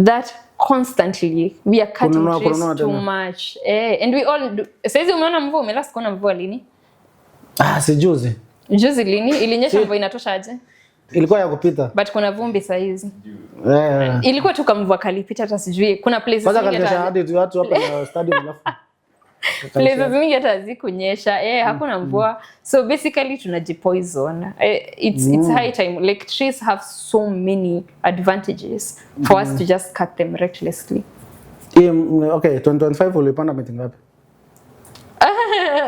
that constantly we are cutting trees too much. And we all do. Saizi umeona mvua, umelast kuona mvua lini? Si juzi. Juzi lini? Ilinyesha mvua inatosha aje? Ilikuwa ya kupita. But kuna vumbi saa hizi. Ilikuwa tu kama mvua kalipita hata sijui. Kuna places nyingi hata hadi watu hapa na stadium alafu. Places nyingi hata hazikunyesha. Hakuna mvua. So basically tunajipoison. It's high time. Like trees have so many advantages for us to just cut them recklessly. Okay, 2025 ulipanda miti ngapi?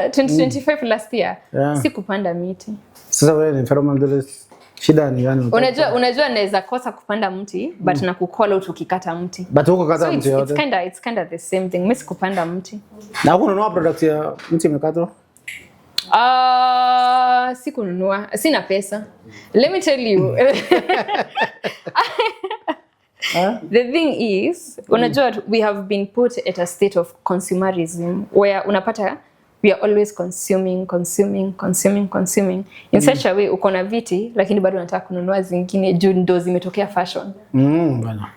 2025 last year. Sikupanda miti. Sasa wewe ni environmentalist. Shida ni gani? Unajua naweza kosa kupanda mti but na kukola ukikata mti. But huko kata mti yote. It's kind of the same thing. Mimi sikupanda mti. Na huko unanunua product ya mti imekatwa? Sikununua. Sina pesa. Let me tell you. The thing is, unajua we have been put at a state of consumerism where unapata we are always consuming in such a way uko na viti lakini bado unataka kununua zingine juu ndo zimetokea fashion. Bana.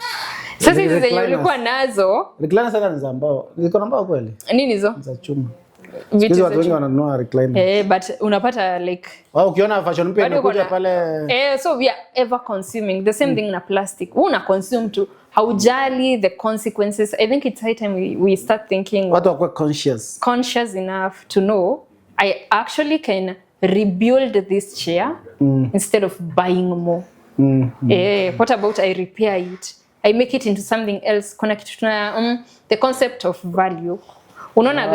Sasa hizi zenye ulikuwa nazo. Recliner sasa ni za mbao. Ziko na mbao kweli? Nini hizo? Za chuma. Hizo watu wengi wananunua recliner. But unapata like ukiona fashion mpya inakuja pale. So we are ever consuming the same thing na plastic. Una consume tu. Haujali the consequences. I think it's high time we start thinking. Watu wakuwe conscious enough to know I actually can rebuild this chair instead of buying more. What about I repair it? I make it into something else. Kuna kitu tuna the concept of value. Unaona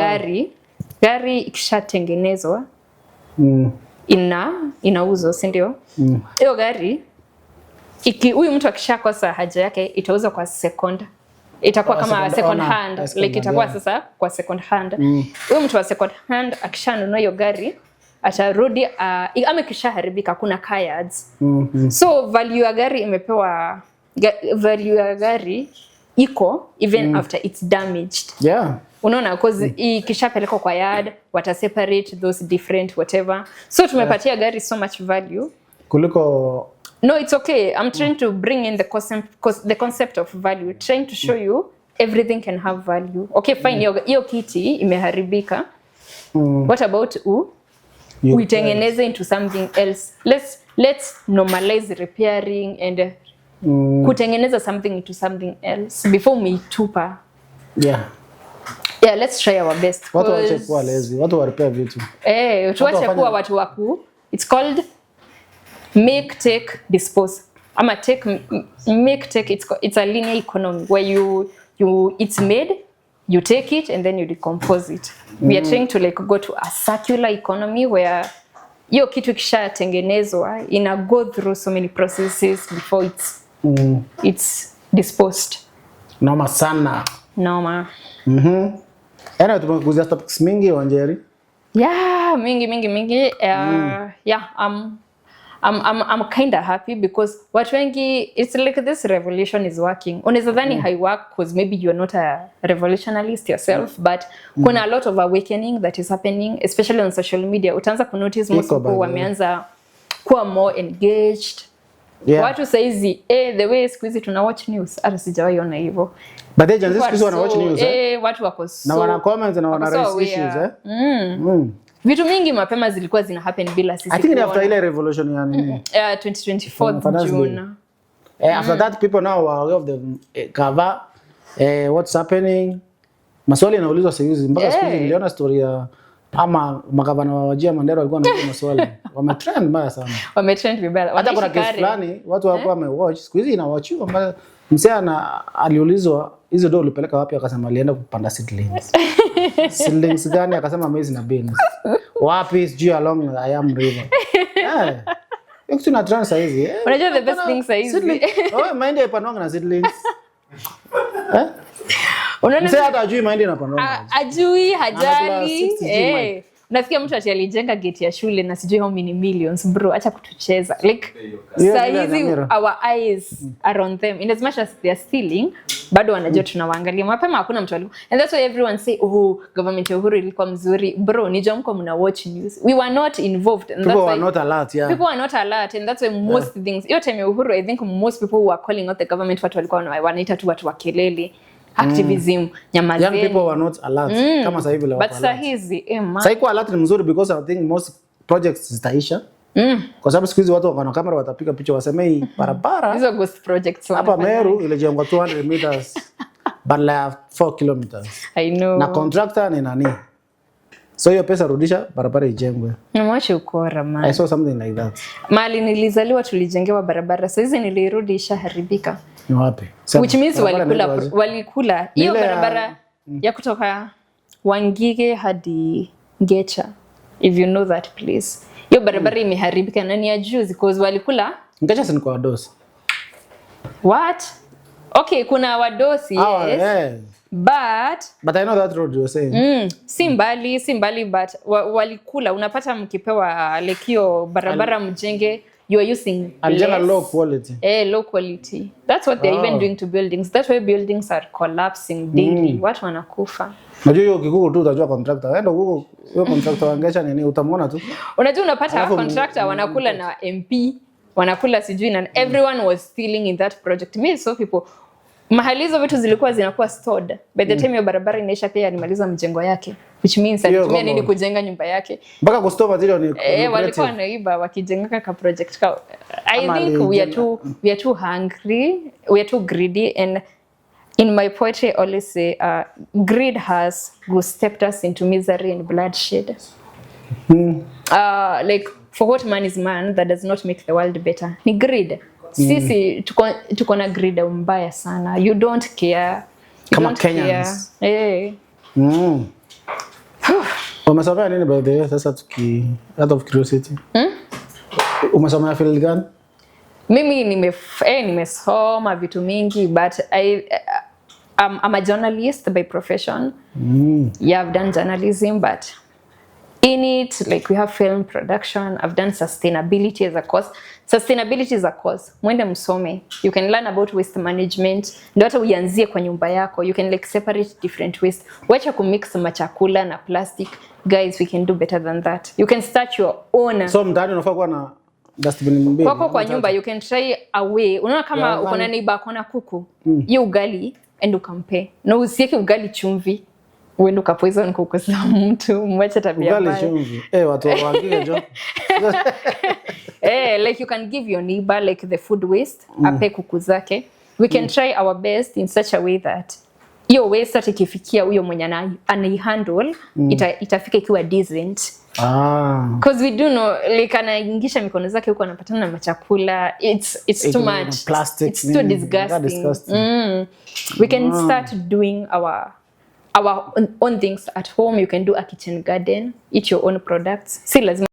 gari ikishatengenezwa inauzwa, si ndio? Hiyo gari huyu mtu akishakosa haja yake itauzwa kwa second. Itakuwa kama second hand, like itakuwa sasa kwa second hand. Huyu mtu wa second hand akishanunua hiyo gari atarudi ama kishaharibika, kuna car yards. So value ya gari imepewa, value ya gari iko even after it's damaged. Unaona, cause ikishapelekwa kwa yard wata separate those different whatever. So tumepatia gari so much value kuliko. No, it's okay. I'm trying to bring in the concept of value, trying to show you everything can have value. Okay, fine. Hiyo kiti imeharibika. What about uitengeneze into something else? Let's normalize repairing and kutengeneza something into something else before umeitupa. Let's try our best. Watu waache kuwa lazy. Watu wa repair vitu. Tuache kuwa watu waku. It's called make, take, dispose. Ama make, take, it's a linear economy where it's made, you take it and then you decompose it. We are trying to like go to a circular economy where hiyo kitu kishatengenezwa ina go through so many processes before it's disposed. Noma sana. Noma. Tumekuzia topics mingi Njeri. Mingi. I'm kind of happy because watu wengi, it's like this revolution is working. Unaweza dhani hai work because maybe you are not a revolutionalist yourself, but kuna a lot of awakening that is happening, especially on social media. Utaanza ku notice most people wameanza kuwa more engaged. Watu saizi the way siku hizi tuna watch news, hata sijawahi ona hivyo. But they just siku hizi wana watch news watu wako so na wana comments na wana raise issues Vitu mingi mapema zilikuwa zina happen bila sisi. I think after ile revolution ya nini? 2024 June. After that people now are aware of the cover, what's happening. Maswali yanaulizwa sasa mpaka siku hizi niliona story ya ama magavana wa Wajir Mandera walikuwa wanauliza maswali. Wametrend mbaya sana. Wametrend vibaya. Hata kuna case fulani watu walikuwa wamewatch. Siku hizi inawatchiwa mbaya. Msea aliulizwa hizo do ulipeleka wapi, akasema alienda kupanda seedlings. Seedlings gani? Akasema maize na beans. Wapi? Sijui along I am river. Yuko tuna trans hizi. Unajua the best thing hizi. Mahindi ipanwanga na seedlings. Unaona msea hata ajui mahindi inapandwa. Ajui, hajali. Nasikia mtu ati alijenga gate ya shule na sijui how many millions, bro, acha kutucheza. Like saizi our eyes are on them. In as much as they are stealing, bado wanajua tunawaangalia. Mapema hakuna mtu alikuwa. And that's why everyone say, government ya Uhuru ilikuwa mzuri. Bro, ni jamko mna watch news. We were not involved. And people were not alert, People were not alert, and that's why most things. Hiyo time ya Uhuru, I think most people who were calling out the government watu walikuwa wanaita tu watu wa kelele. Activism, nyamazeni. Young people were not alert kama sasa hivi leo. But sasa hizi sasa iko alert ni mzuri because I think most projects zitaisha. Kwa sababu siku hizi watu wako na kamera watapiga picha waseme hii barabara. Hizo ghost projects hapa Meru ilijengwa 200 meters badala 4 kilometers. I know. Na contractor ni nani? So hiyo pesa rudisha barabara ijengwe. Mwache ukora man. I saw something like that. Mali nilizaliwa tulijengewa barabara. Sasa hizi nilirudi ishaharibika. Ni wapi? Which means walikula hiyo barabara ya kutoka Wangige hadi Ngecha, if you know that place. Hiyo barabara imeharibika na ni ya juzi because walikula. Ngecha si kwa wadosi. What? Okay, kuna wadosi, yes. But I know that road you were saying. Si mbali but walikula. Unapata mkipewa like hiyo barabara mjenge, you are using low quality. Low quality. That's what they're even doing to buildings. That's why buildings are collapsing daily. Watu wanakufa. Unajua hiyo kikuku tu utajua contractor. Enda huko hiyo contractor wangesha nini utamwona tu. Unajua unapata contractor wanakula na MP, wanakula sijui na everyone was stealing in that project. Me so people mahali hizo vitu zilikuwa zinakuwa stored. By the time hiyo barabara inaisha pia alimaliza mjengo yake. Which means alitumia nini kujenga nyumba yake. Mpaka kustore material ni walikuwa wanaiba wakijenga ka project ka. I think we are too hungry, we are too greedy, and in my poetry I always say greed has stepped us into misery and bloodshed. Like for what man is man, that does not make the world better. Ni greed. Sisi tuko na greed mbaya sana. You don't care. Kama Kenyans. Umesomea nini by the way? Sasa out of curiosity. Umesomea field gani? Mimi nimesoma vitu mingi, but I'm a journalist by profession. Yeah, I've done journalism, but in it, like we have film production, I've done sustainability as a course. Sustainability is a course. Mwende msome. You can learn about waste management. Ndio hata uanzie kwa nyumba yako. You can like separate different waste. Wacha kumix machakula na plastic. Guys, we can do better than that. You can start your own. So mtaani unafaa kuwa na dustbin mbili. Kwa nyumba you can try a way. Unaona kama uko na neighbor kona kuku, hiyo ugali and ukampe. Na usiweke ugali chumvi. Uende ukapoison kuku za mtu, mwache tabia mbaya. Ugali chumvi. Watu waangie jo. Like you can give your neighbor like the food waste, ape kuku zake. We can try our best in such a way that hiyo waste ikifikia huyo mwenye anaihandle, itafika ikiwa decent. Because we do know like anaingisha mikono zake huko anapatana na machakula. It's too much. Plastic, it's too disgusting. We can start doing our own things at home. You can do a kitchen garden, eat your own products. Si lazima